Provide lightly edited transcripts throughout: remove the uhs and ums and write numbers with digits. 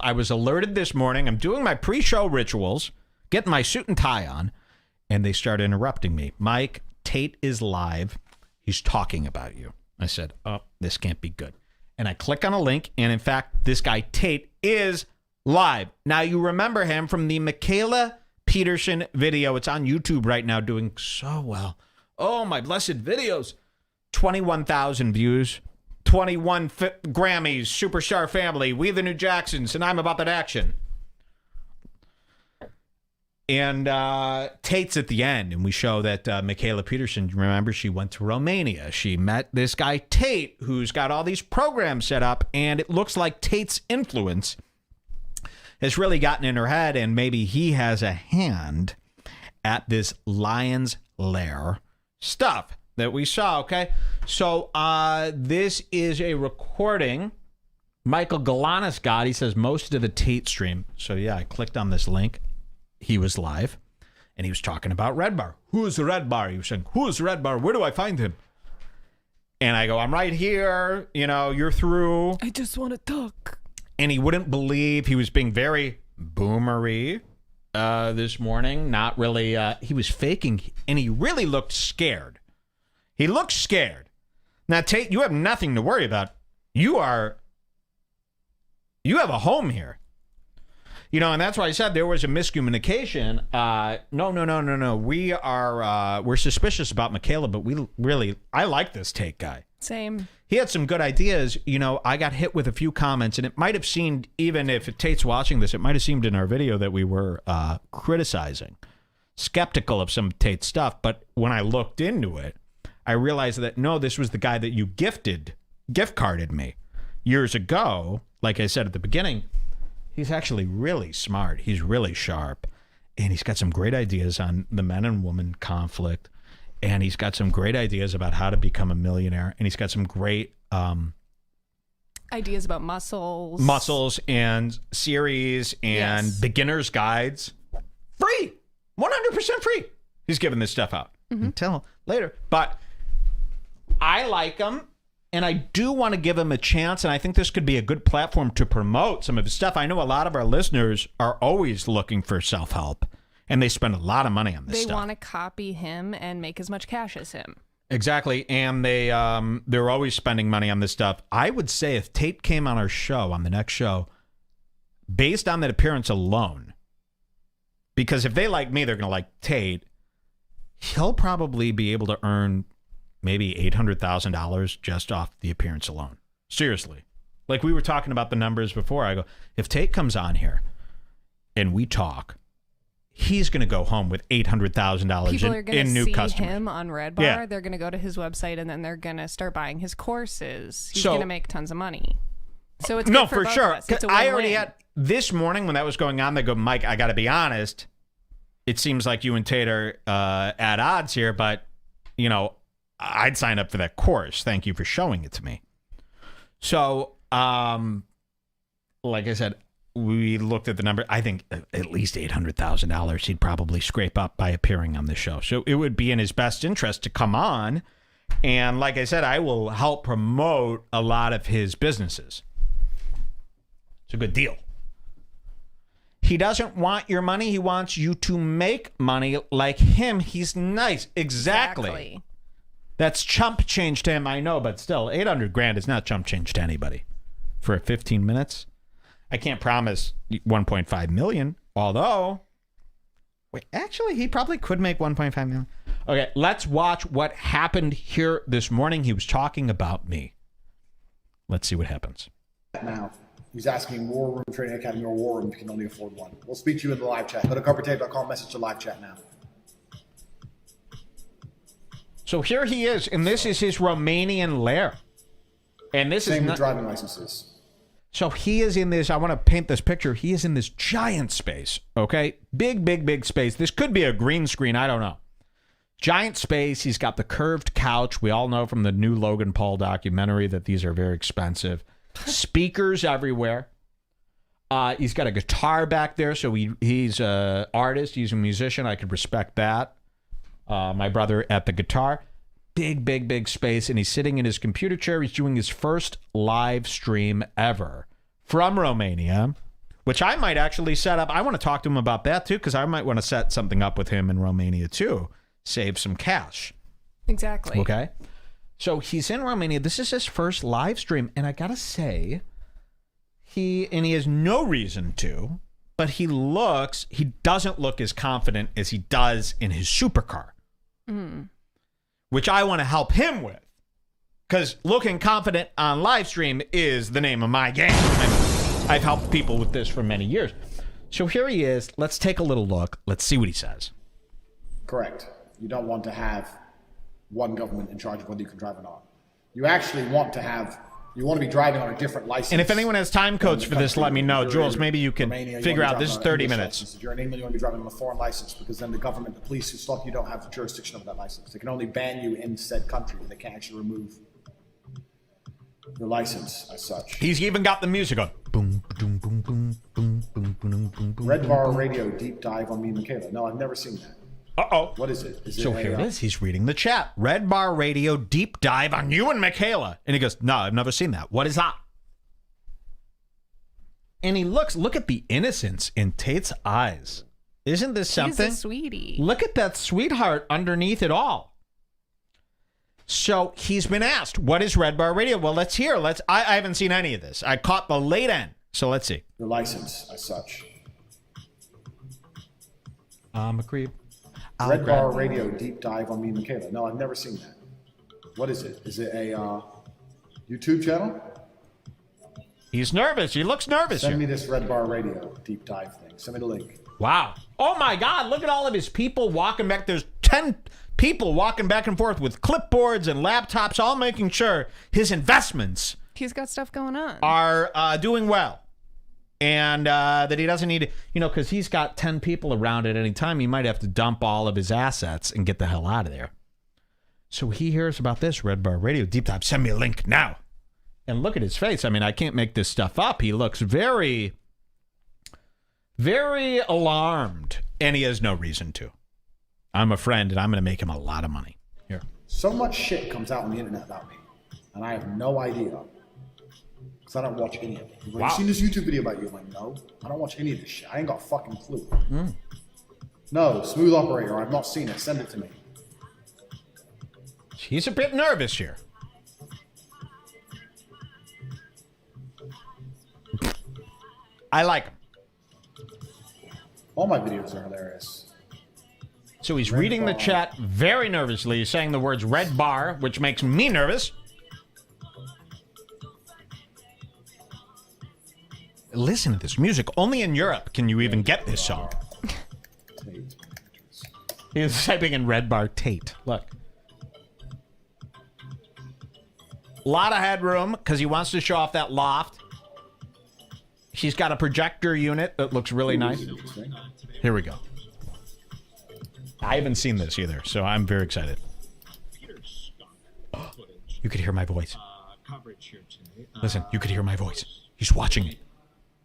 I was alerted this morning. I'm doing my pre-show rituals, getting my suit and tie on, and they start interrupting me. Mike, Tate is live. He's talking about you. I said, oh, this can't be good. And I click on a link, and in fact, this guy Tate is live. Now, you remember him from the Michaela Peterson video. It's on YouTube right now, doing so well. Oh, my blessed videos. 21,000 views, 21 Grammys, Superstar Family, We the New Jacksons, and I'm About That Action. And Tate's at the end, and we show that Michaela Peterson, remember, she went to Romania. She met this guy Tate, who's got all these programs set up, and it looks like Tate's influence has really gotten in her head, and maybe he has a hand at this Lion's Lair stuff that we saw, okay? So this is a recording Michael Galanis got. He says most of the Tate stream. So, yeah, I clicked on this link. He was live, and he was talking about Redbar. Who is the Redbar? He was saying, who is Redbar? Where do I find him? And I go, I'm right here. You know, you're through. I just want to talk. And he wouldn't believe. He was being very boomery this morning. Not really. He was faking, and he really looked scared. He looked scared. Now, Tate, you have nothing to worry about. You have a home here. You know, and that's why I said there was a miscommunication. No. We're suspicious about Michaela, but I like this Tate guy. Same. He had some good ideas. You know, I got hit with a few comments, and it might have seemed, even if Tate's watching this, it might have seemed in our video that we were criticizing, skeptical of some Tate stuff. But when I looked into it, I realized that, no, this was the guy that you gift carded me years ago. Like I said at the beginning, he's actually really smart. He's really sharp. And he's got some great ideas on the men and woman conflict. And he's got some great ideas about how to become a millionaire. And he's got some great ideas about muscles. Muscles and series and beginner's guides. Free. 100% free. He's giving this stuff out. Until later. But I like him. And I do want to give him a chance, and I think this could be a good platform to promote some of his stuff. I know a lot of our listeners are always looking for self-help, and they spend a lot of money on this stuff. They want to copy him and make as much cash as him. Exactly, and they're always spending money on this stuff. I would say if Tate came on our show, on the next show, based on that appearance alone, because if they like me, they're going to like Tate, he'll probably be able to earn maybe $800,000 just off the appearance alone. Seriously. Like we were talking about the numbers before. I go, if Tate comes on here and we talk, he's going to go home with $800,000 in new customers. People are going to see him on Redbar. Yeah. They're going to go to his website, and then they're going to start buying his courses. He's going to make tons of money. So it's good for both sure. of us. It's a I already had this morning when that was going on. They go, Mike, I got to be honest. It seems like you and Tate are at odds here, but you know, I'd sign up for that course. Thank you for showing it to me. So, like I said, we looked at the number. I think at least $800,000 he'd probably scrape up by appearing on the show. So it would be in his best interest to come on. And like I said, I will help promote a lot of his businesses. It's a good deal. He doesn't want your money. He wants you to make money like him. He's nice. Exactly. That's chump change to him, I know, but still, $800,000 is not chump change to anybody. For 15 minutes, I can't promise 1.5 million. Although, wait, actually, he probably could make 1.5 million. Okay, let's watch what happened here this morning. He was talking about me. Let's see what happens. Now, he's asking War Room Training Academy or War Room if you can only afford one. We'll speak to you in the live chat. Go to covertape.com, message to live chat now. So here he is, and this is his Romanian lair. And this Same is with driving licenses. So he is in this, I want to paint this picture. He is in this giant space, okay? Big space. This could be a green screen, I don't know. Giant space. He's got the curved couch. We all know from the new Logan Paul documentary that these are very expensive. Speakers everywhere. He's got a guitar back there, so he's an artist. He's a musician. I could respect that. My brother at the guitar. Big space, and he's sitting in his computer chair. He's doing his first live stream ever from Romania which I might actually set up. I want to talk to him about that too, because I might want to set something up with him in Romania too. Save some cash. Exactly. Okay. So he's in Romania. This is his first live stream. And I got to say, he has no reason to, but he doesn't look as confident as he does in his supercar, which I want to help him with. Because looking confident on live stream is the name of my game. I've helped people with this for many years. So here he is. Let's take a little look. Let's see what he says. Correct. You don't want to have one government in charge of whether you can drive or not. You actually want to be driving on a different license. And if anyone has time codes for this, let me know. Jules, maybe you can figure out. This is 30 minutes. If you're in England, you want to be driving on a foreign license, because then the government, the police who stop you don't have the jurisdiction of that license. They can only ban you in said country. They can't actually remove your license as such. He's even got the music on. Boom, boom, boom, boom, boom, boom, boom, boom, boom. Redbar Radio deep dive on me and Michaela. No, I've never seen that. Uh-oh. What is it? So here it is. He's reading the chat. Redbar Radio deep dive on you and Michaela. And he goes, no, I've never seen that. What is that? And he look at the innocence in Tate's eyes. Isn't this something? He's a sweetie. Look at that sweetheart underneath it all. So he's been asked, what is Redbar Radio? Well, let's hear. I haven't seen any of this. I caught the late end. So let's see. Your license as such. I'm a creep. Redbar Radio deep dive on me and Michaela. No, I've never seen that. What is it? Is it a YouTube channel? He's nervous. He looks nervous. Send me this Redbar Radio deep dive thing. Send me the link. Wow. Oh my God. Look at all of his people walking back. There's 10 people walking back and forth with clipboards and laptops, all making sure his investments He's got stuff going on. Are doing well. And that he doesn't need to, because he's got 10 people around at any time. He might have to dump all of his assets and get the hell out of there. So he hears about this Redbar Radio deep dive. Send me a link now. And look at his face. I mean, I can't make this stuff up. He looks very, very alarmed. And he has no reason to. I'm a friend, and I'm going to make him a lot of money. Here. So much shit comes out on the internet about me. And I have no idea. Because I don't watch any of it. Have you seen this YouTube video about you? I'm like, no, I don't watch any of this shit. I ain't got a fucking clue. No, Smooth Operator, I've not seen it. Send it to me. He's a bit nervous here. I like him. All my videos are hilarious. So he's reading the chat very nervously. He's saying the words red bar, which makes me nervous. Listen to this music. Only in Europe can you even get this song. He's typing in Redbar Tate. Look. A lot of headroom because he wants to show off that loft. She's got a projector unit that looks really nice. Here we go. I haven't seen this either, so I'm very excited. Oh, you could hear my voice. Listen, you could hear my voice. He's watching it.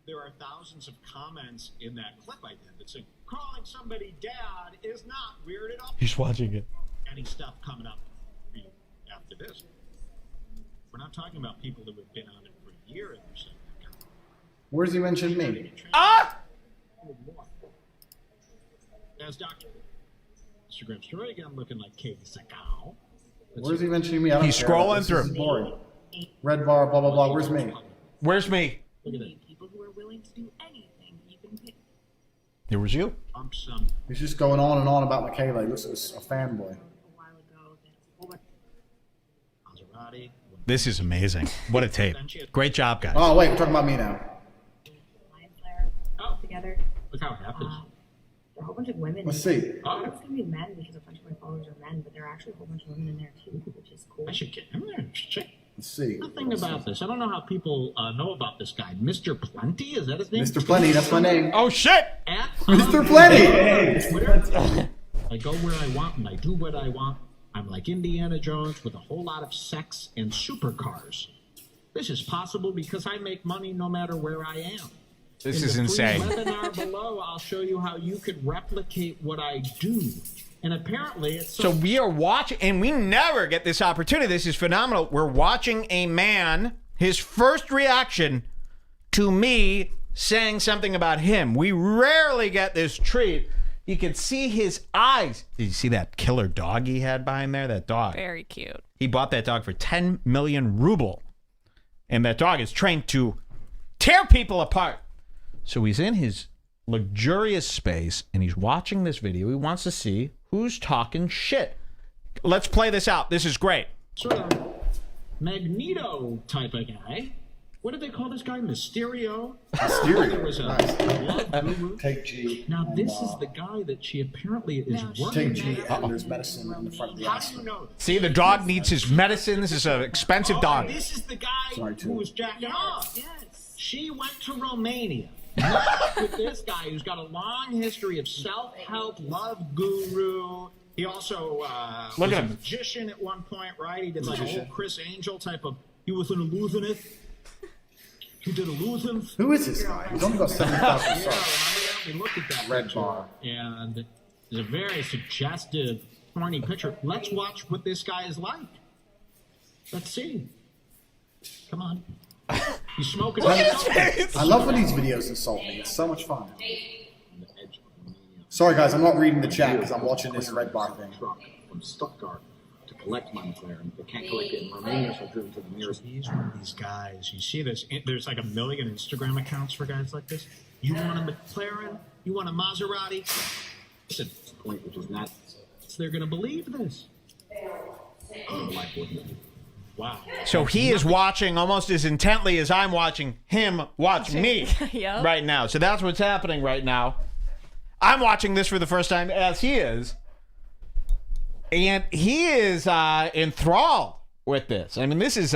There are thousands of comments in that clip I did that say, calling somebody dad is not weird at all. He's watching it. Any stuff coming up for you after this. We're not talking about people that have been on it for a year and or something. Where's he mentioned me? Ah! As Dr. Instagram story again looking like Katie Sakau. Where's he mentioning me? I don't He's care. scrolling through. This is boring. Red bar, blah, blah, blah. Where's me? Where's me? Look at that. People who are willing to do anything, even pick. There was you. He's just going on and on about Michaela. He looks like a fanboy. A while ago, Maserati. This is amazing. What a tape. Great job, guys. Oh, wait, we're talking about me now. Lions Lair together. Look how it happens. There are a whole bunch of women. Let's see. I thought it was going to be men because a bunch of my followers are men, but there are actually a whole bunch of women in there too, which is cool. I should get him there. Check. Let's see. Nothing about this. I don't know how people know about this guy. Mr. Plenty? Is that his name? Mr. Plenty, that's my name. Oh, shit! Mr. Plenty! Twitter. I go where I want and I do what I want. I'm like Indiana Jones with a whole lot of sex and supercars. This is possible because I make money no matter where I am. This In is the insane. free webinar below, I'll show you how you could replicate what I do. And apparently it's So we are watching, and we never get this opportunity. This is phenomenal. We're watching a man, his first reaction to me saying something about him. We rarely get this treat. You can see his eyes. Did you see that killer dog he had behind there? That dog. Very cute. He bought that dog for 10 million ruble. And that dog is trained to tear people apart. So he's in his luxurious space and he's watching this video. He wants to see who's talking shit. Let's play this out. This is great. Sort of Magneto type of guy. What did they call this guy? Mysterio? There was a love guru. Take G. Now, this is the guy that she apparently is working Take G, with. and there's medicine in the front of the How ass. do you know this? See, the dog needs his medicine. This is an expensive dog. This is the guy Sorry, who was jacking off. Yes. She went to Romania. Met with this guy who's got a long history of self-help, love guru. He also was a magician at one point, right? He did like a whole Chris Angel type of. He was an illusionist. He did illusions. Who is this guy? He's only got 70,000 Yeah, subs. remember that? We looked at that Redbar. picture, and it's a very suggestive, horny picture. Let's watch what this guy is like. Let's see. Come on. He's smoking. I love when these videos insult me. It's so much fun. Sorry, guys, I'm not reading the chat because I'm watching this Redbar thing. From Stuttgart to collect money there, and they can't collect it in Romania, so driven to the nearest. He's one of these guys. You see this? There's like 1 million Instagram accounts for guys like this. You want a McLaren? You want a Maserati? Listen, point which is not. They're gonna believe this. Wow. So he is watching almost as intently as I'm watching him watch me Yep. right now. So that's what's happening right now. I'm watching this for the first time as he is. And he is enthralled with this. I mean, this is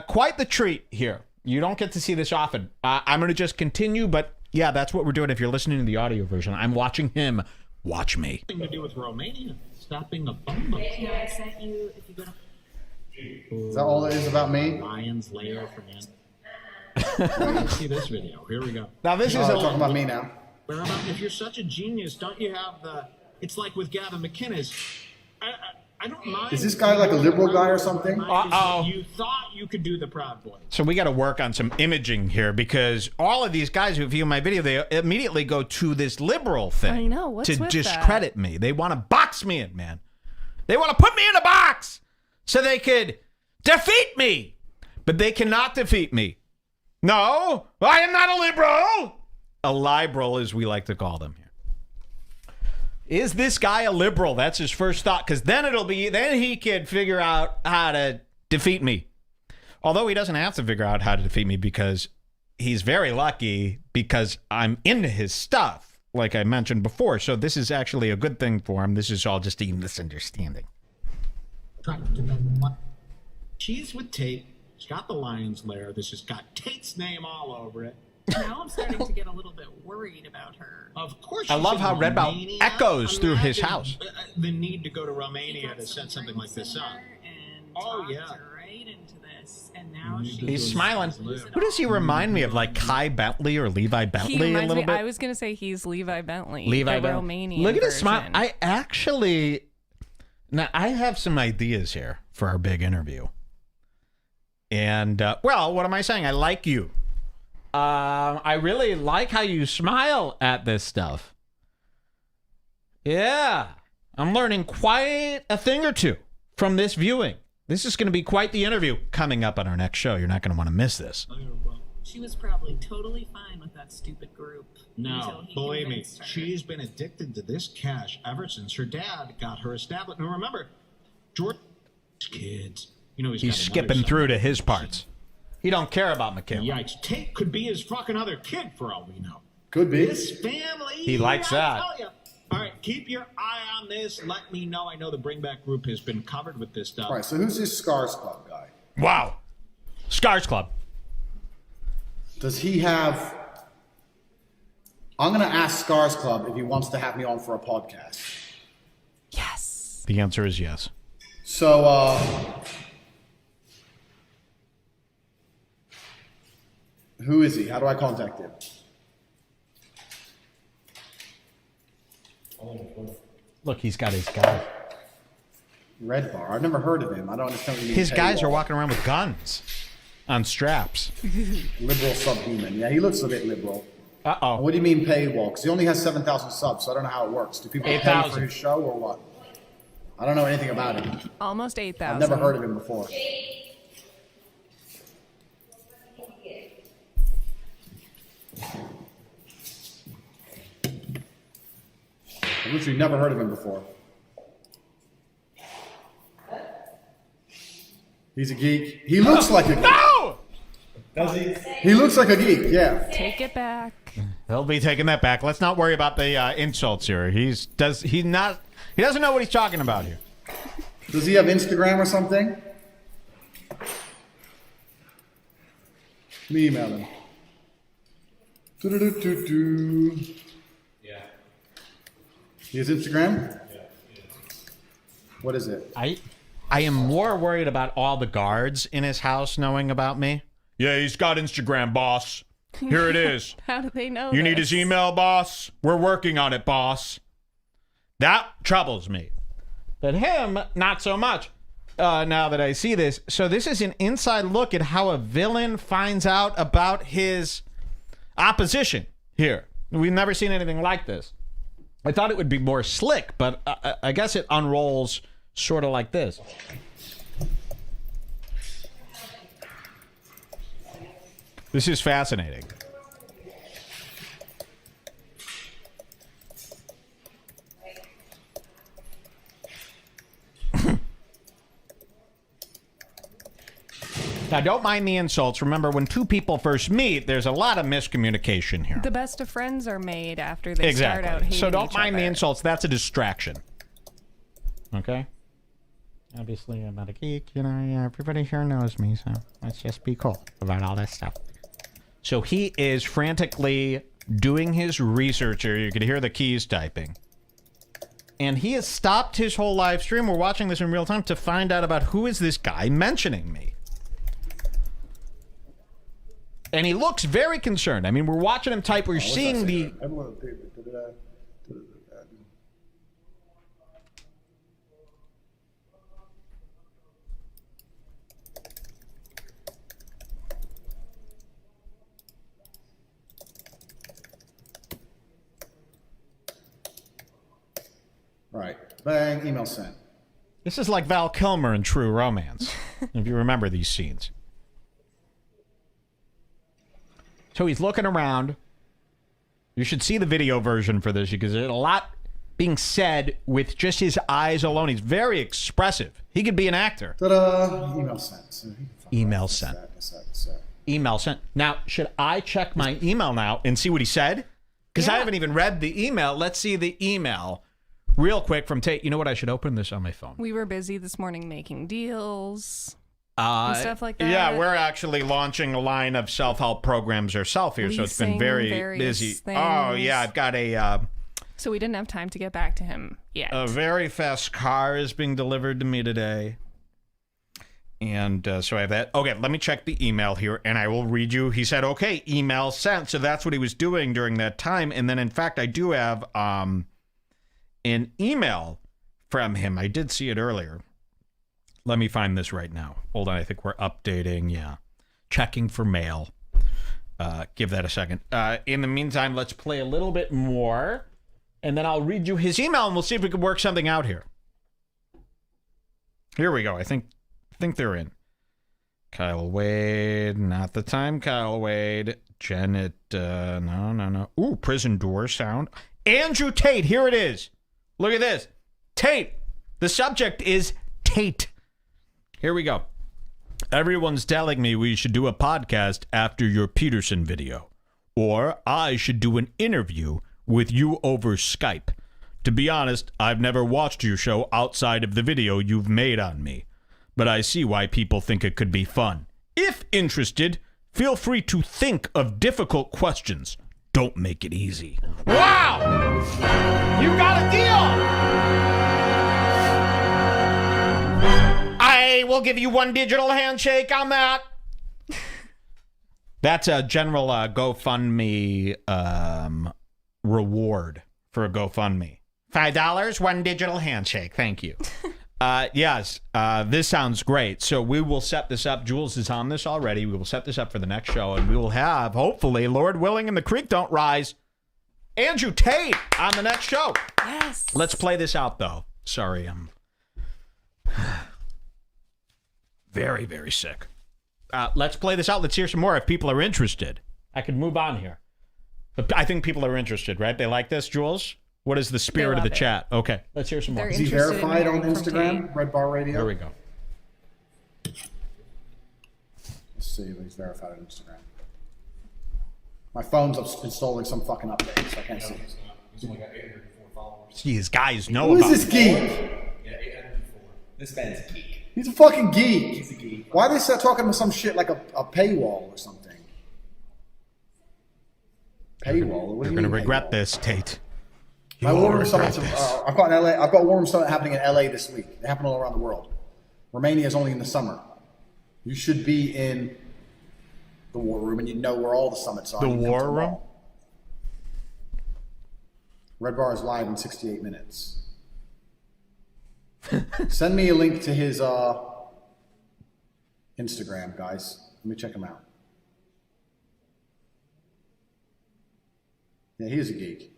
quite the treat here. You don't get to see this often. I'm going to just continue, but yeah, that's what we're doing. If you're listening to the audio version, I'm watching him watch me. Nothing to do with Romania. Stopping the bumbo. No, I sent you, if you go to Is that all it is about me? Lion's Lair for men. Let's see this video. Here we go. Now, this Oh, is they're talking about me now. Where about, if you're such a genius, don't you have the? It's like with Gavin McInnes. I don't mind. Is this guy like a liberal guy or something? Uh-oh. You thought you could do the Proud Boy. So we got to work on some imaging here because all of these guys who view my video, they immediately go to this liberal thing. I know. What's to with discredit me. They want to box me in, man. They want to put me in a box so they could defeat me. But they cannot defeat me. No, I am not a liberal. A liberal, as we like to call them here. Is this guy a liberal? That's his first thought, because then he could figure out how to defeat me. Although he doesn't have to figure out how to defeat me because he's very lucky because I'm into his stuff, like I mentioned before. So this is actually a good thing for him. This is all just a misunderstanding. She's with Tate. She's got the Lion's Lair. This has got Tate's name all over it. now I'm starting to get a little bit worried about her. Of course, I she's love in how Redbar Romania. echoes through his Imagine, house. The need to go to Romania to set something like this up. And Oh, talked yeah. her right into this, and now He's smiling. Who does he remind me of? Like Kai Bentley or Levi Bentley He a reminds little me. bit? I was gonna say he's Levi Bentley. Levi the Bentley. Romanian Look at his smile. version. I actually, now I have some ideas here for our big interview. And well, what am I saying? I like you. I really like how you smile at this stuff. Yeah, I'm learning quite a thing or two from this viewing. This is going to be quite the interview coming up on our next show. You're not going to want to miss this. She was probably totally fine with that stupid group. No, until he believe me, convinced her. she's been addicted to this cash ever since her dad got her established. Now remember, George's kids. You know, He's got another skipping son. through to his parts. He don't care about Michaela. Yikes! Tate could be his fucking other kid for all we know. Could be. This family. He likes I that. tell ya. All right, keep your eye on this. Let me know. I know the Bring Back group has been covered with this stuff. All right, so who's this Scars Club guy? Wow. Scars Club. Does he have... I'm going to ask Scars Club if he wants to have me on for a podcast. Yes. The answer is yes. So, who is he? How do I contact him? Look, he's got his guy. Redbar. I've never heard of him. I don't understand what you mean. His guys are paywall. walking around with guns. On straps. Liberal subhuman. Yeah, he looks a bit liberal. Uh-oh. What do you mean paywall? Because he only has 7,000 subs, so I don't know how it works. Do people pay 8,000 for his show or what? I don't know anything about him. Almost 8,000. I've never heard of him before. I've literally never heard of him before. He's a geek. He looks like a geek. No! Does he? He looks like a geek, yeah. Take it back. He'll be taking that back. Let's not worry about the insults here. He doesn't know what he's talking about here. Does he have Instagram or something? Let me email him. Do-do-do-do-do. Yeah. He has Instagram? Yeah. What is it? I am more worried about all the guards in his house knowing about me. Yeah, he's got Instagram, boss. Here it is. How do they know You need this? his email, boss? We're working on it, boss. That troubles me. But him, not so much. Now that I see this. So this is an inside look at how a villain finds out about his opposition here. We've never seen anything like this. I thought it would be more slick, but I guess it unrolls sort of like this. This is fascinating. Now, don't mind the insults. Remember, when two people first meet, there's a lot of miscommunication here. The best of friends are made after they start out hating So don't each mind the other. insults. That's a distraction. Okay? Obviously, I'm not a geek. You know, yeah, everybody here knows me, so let's just be cool about all this stuff. So he is frantically doing his research here. You can hear the keys typing. And he has stopped his whole live stream. We're watching this in real time to find out about who is this guy mentioning me. And he looks very concerned. I mean, we're watching him type. We're seeing the... Right. Bang, email sent. This is like Val Kilmer in True Romance, if you remember these scenes. So he's looking around. You should see the video version for this because there's a lot being said with just his eyes alone. He's very expressive. He could be an actor. Ta-da! Email sent. So Email sent. Email sent. Now, should I check my email now and see what he said? Because I haven't even read the email. Let's see the email real quick from Tate. You know what? I should open this on my phone. We were busy this morning making deals. And stuff like that. Yeah, we're actually launching a line of self-help programs ourselves here, so it's been very busy. Things. Oh, yeah, I've got a... so we didn't have time to get back to him yet. A very fast car is being delivered to me today. And so I have that. Okay, let me check the email here, and I will read you. He said, okay, email sent. So that's what he was doing during that time. And then, in fact, I do have an email from him. I did see it earlier. Let me find this right now. Hold on, I think we're updating. Yeah. Checking for mail. Give that a second. In the meantime, let's play a little bit more, and then I'll read you his email, and we'll see if we can work something out here. Here we go. I think they're in. Kyle Wade, not the time, Kyle Wade. Janet, no. Ooh, prison door sound. Andrew Tate, here it is. Look at this. Tate. The subject is Tate. Here we go. Everyone's telling me we should do a podcast after your Peterson video. Or I should do an interview with you over Skype. To be honest, I've never watched your show outside of the video you've made on me. But I see why people think it could be fun. If interested, feel free to think of difficult questions. Don't make it easy. Wow! You got a deal! I will give you one digital handshake on that. That's a general GoFundMe reward for a GoFundMe. $5, one digital handshake. Thank you. Yes, this sounds great. So we will set this up. Jules is on this already. We will set this up for the next show, and we will have, hopefully, Lord willing and the creek don't rise, Andrew Tate on the next show. Yes. Let's play this out, though. Sorry, I'm very, very sick. Let's play this out. Let's hear some more if people are interested. I could move on here. But I think people are interested, right? They like this, Jules? What is the spirit of the chat? Okay, let's hear some more. Is he verified on Instagram? Redbar Radio? Here we go. Let's see if he's verified on Instagram. My phone's installing some fucking update, so I can't see it. He's only got 804 followers. Jeez, guys know Who about is this geek? Yeah, 804. This man's a geek. He's a fucking geek. He's a geek. Why are they start talking about some shit like a paywall or something? Paywall? What do You're you going to mean regret paywall? this, Tate. My War Room Summits. I've got in LA. I've got War Room Summit happening in LA this week. They happen all around the world. Romania is only in the summer. You should be in the War Room, and you know where all the summits are. The You come to War them Room? all. Redbar is live in 68 minutes. Send me a link to his Instagram, guys. Let me check him out. Yeah, he is a geek.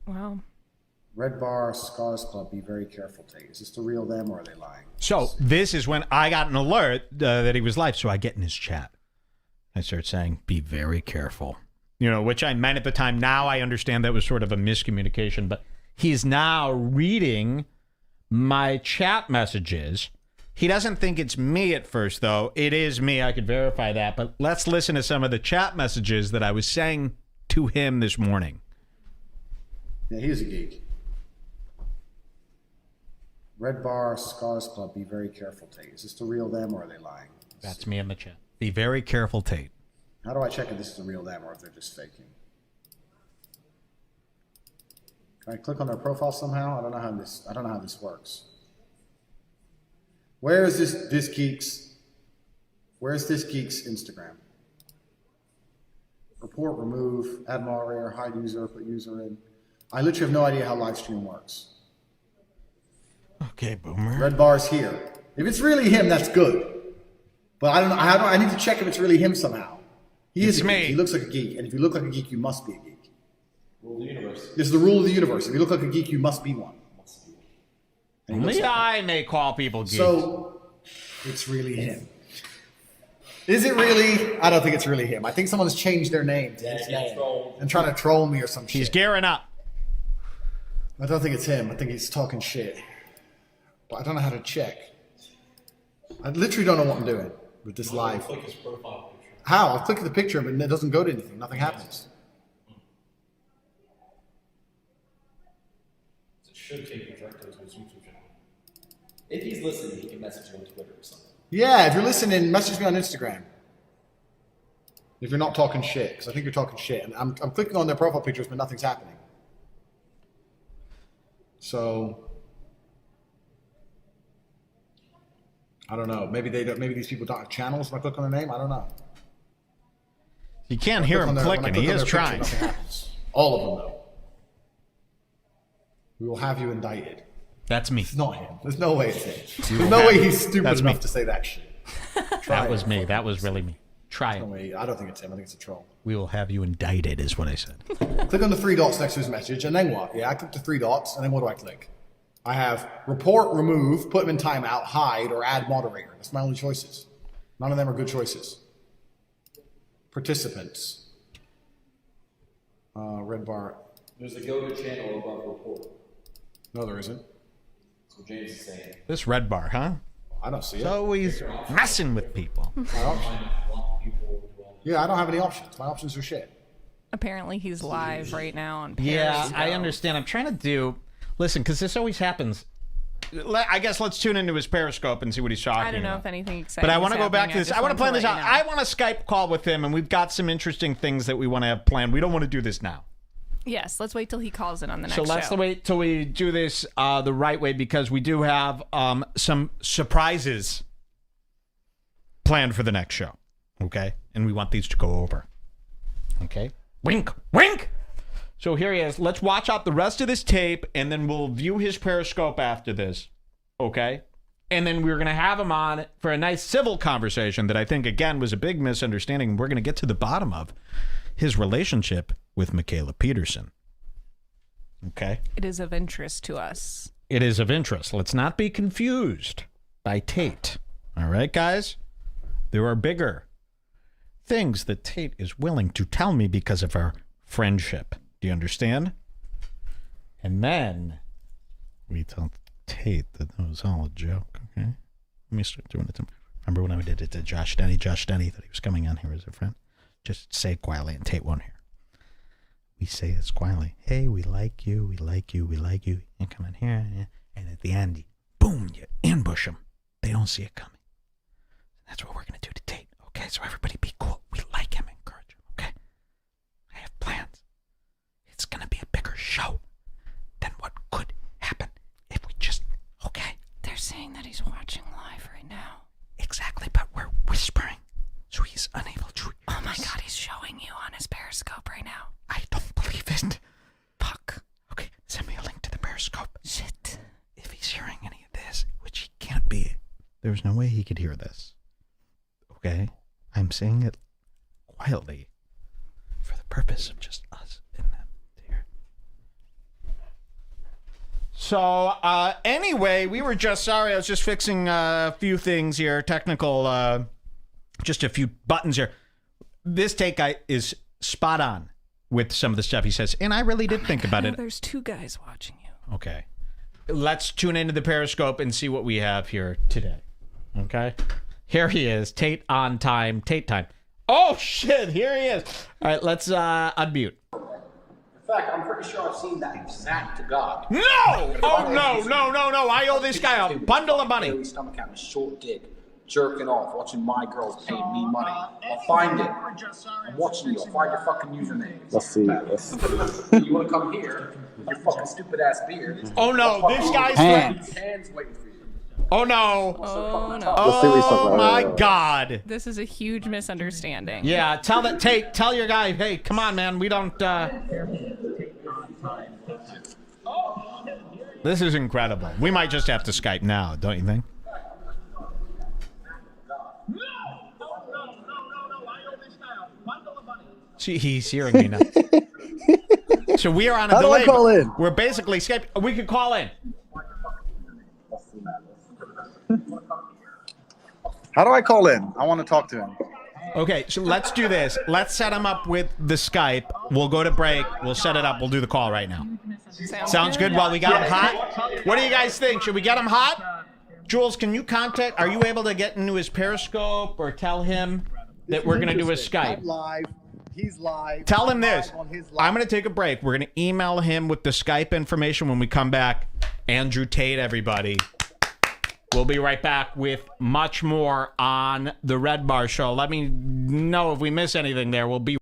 Wow. Redbar, Scars Club, be very careful, Tate. Is this the real them or are they lying? So this is when I got an alert that he was live, so I get in his chat. I start saying, be very careful. You know, which I meant at the time. Now I understand that was sort of a miscommunication, but he's now reading my chat messages. He doesn't think it's me at first, though. It is me. I could verify that. But let's listen to some of the chat messages that I was saying to him this morning. Yeah, he is a geek. Redbar, Scars Club, be very careful, Tate. Is this the real them or are they lying? That's me in the chat. Be very careful, Tate. How do I check if this is the real them or if they're just faking? Can I click on their profile somehow? I don't know how this works. Where is this geek's? Where's this geek's Instagram? Report, remove, add moderator, hide user, put user in. I literally have no idea how live stream works. Okay, Boomer. Red bar's here. If it's really him, that's good. But I don't know. I need to check if it's really him somehow. He is a geek. He looks like a geek, and if you look like a geek, you must be a geek. Rule of the universe. This is the rule of the universe. If you look like a geek, you must be one. And he looks Only like I may call people geeks. So it's really him. Is it really? I don't think it's really him. I think someone's changed their name to his name and trying to troll me or some shit. He's gearing up. I don't think it's him. I think he's talking shit. But I don't know how to check. I literally don't know what I'm doing with this live. Click his profile picture. How? I'll click the picture, but it doesn't go to anything. Nothing happens. It should take you directly to his YouTube channel. If he's listening, he can message you on Twitter or something. Yeah, if you're listening, message me on Instagram. If you're not talking shit, because I think you're talking shit. And I'm clicking on their profile pictures, but nothing's happening. So I don't know. Maybe they don't. Maybe these people don't have channels. When I click on their name, I don't know. You can't hear him clicking. He is trying. Nothing happens. All of them, though. We will have you indicted. That's me. It's not him. There's no way it's him. There's no way he's stupid That's enough me. to say that shit. That was me. That was really me. Try No it. way. I don't think it's him. I think it's a troll. We will have you indicted, is what I said. Click on the three dots next to his message, and then what? Yeah, I click the three dots, and then what do I click? I have report, remove, put him in timeout, hide, or add moderator. That's my only choices. None of them are good choices. Participants. Redbar. There's a go-to channel above report. No, there isn't. That's what James is saying. This Red Bar, huh? I don't see it. It's always messing with people. My option. Yeah, I don't have any options. My options are shit. Apparently he's live right now on Yeah, Periscope. I understand. I'm trying to do... Listen, because this always happens. I guess let's tune into his Periscope and see what he's talking about. I don't know if anything exciting But I want to is go back to happening. this. I want to plan this out. I want a Skype call with him, and we've got some interesting things that we want to have planned. We don't want to do this now. Yes, let's wait till he calls in on the next So show. let's wait till we do this the right way, because we do have some surprises planned for the next show. Okay? And we want these to go over. Okay? Wink! Wink! So here he is. Let's watch out the rest of this tape, and then we'll view his Periscope after this. Okay? And then we were going to have him on for a nice civil conversation that I think, again, was a big misunderstanding. We're going to get to the bottom of his relationship with Michaela Peterson. Okay? It is of interest to us. It is of interest. Let's not be confused by Tate. All right, guys? There are bigger things that Tate is willing to tell me because of our friendship. Do you understand? And then we tell Tate that was all a joke, okay? Let me start doing it to him. Remember when I did it to Josh Denny, that he was coming on here as a friend? Just say it quietly and Tate won't hear. We say this quietly. Hey, we like you, we like you, we like you. You come in here, and at the end, boom, you ambush them. They don't see it coming. That's what we're going to do to Tate. Okay, so everybody be cool. We like him, encourage him, okay? I have plans. It's going to be a bigger show than what could happen if we just, okay? They're saying that he's watching live right now. Exactly, but we're whispering, so he's unable to. Oh my God, he's showing you on his Periscope right now. I don't believe it. Fuck. Okay, send me a link to the Periscope. Shit. If he's hearing any of this, which he can't be, there's no way he could hear this. Okay? I'm saying it quietly for the purpose of just us and them to hear. So, anyway, we were just, sorry, I was just fixing a few things here, technical, just a few buttons here. This Tate guy is spot on with some of the stuff he says, and I really did think about it. There's two guys watching you. Okay. Let's tune into the Periscope and see what we have here today. Okay? Here he is. Tate on time. Tate time. Oh, shit. Here he is. All right, let's unmute. In fact, I'm pretty sure I've seen that exact guy. No! Oh, no. I owe this guy a bundle of money. Stomach out, short dick, jerking off, watching my girls pay me money. I'll find it. I'm watching you. I'll find your fucking username. Let's see. You want to come here with your fucking stupid ass beard? Oh, no. This guy's... Hands waiting for you. Oh, no. Oh, no. Oh, my God. This is a huge misunderstanding. Yeah, tell that Tate, tell your guy, hey, come on, man. We don't, This is incredible. We might just have to Skype now, don't you think? See, he's hearing me now. So we are on a delay. How do I call in? We're basically Skype. We could call in. How do I call in? I want to talk to him. Okay, so let's do this. Let's set him up with the Skype. We'll go to break. We'll set it up. We'll do the call right now. Sounds good? While we got him hot? What do you guys think? Should we get him hot? Jules, can you contact... Are you able to get into his Periscope or tell him that we're going to do a Skype? I'm live. He's live. Tell him this. I'm going to take a break. We're going to email him with the Skype information when we come back. Andrew Tate, everybody. We'll be right back with much more on the Redbar Show. Let me know if we miss anything there. We'll be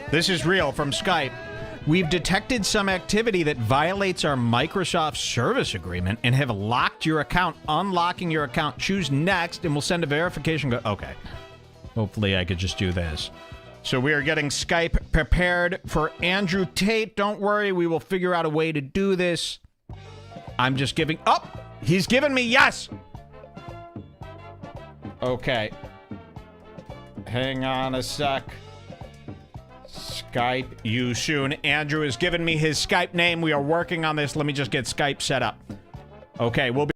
This is real from Skype. We've detected some activity that violates our Microsoft service agreement and have locked your account. Unlocking your account. Choose next and we'll send a verification code. Okay. Hopefully I could just do this. So we are getting Skype prepared for Andrew Tate. Don't worry, we will figure out a way to do this. I'm just giving... Oh! He's given me yes! Okay. Hang on a sec. Skype you soon. Andrew has given me his Skype name. We are working on this. Let me just get Skype set up. Okay, we'll be...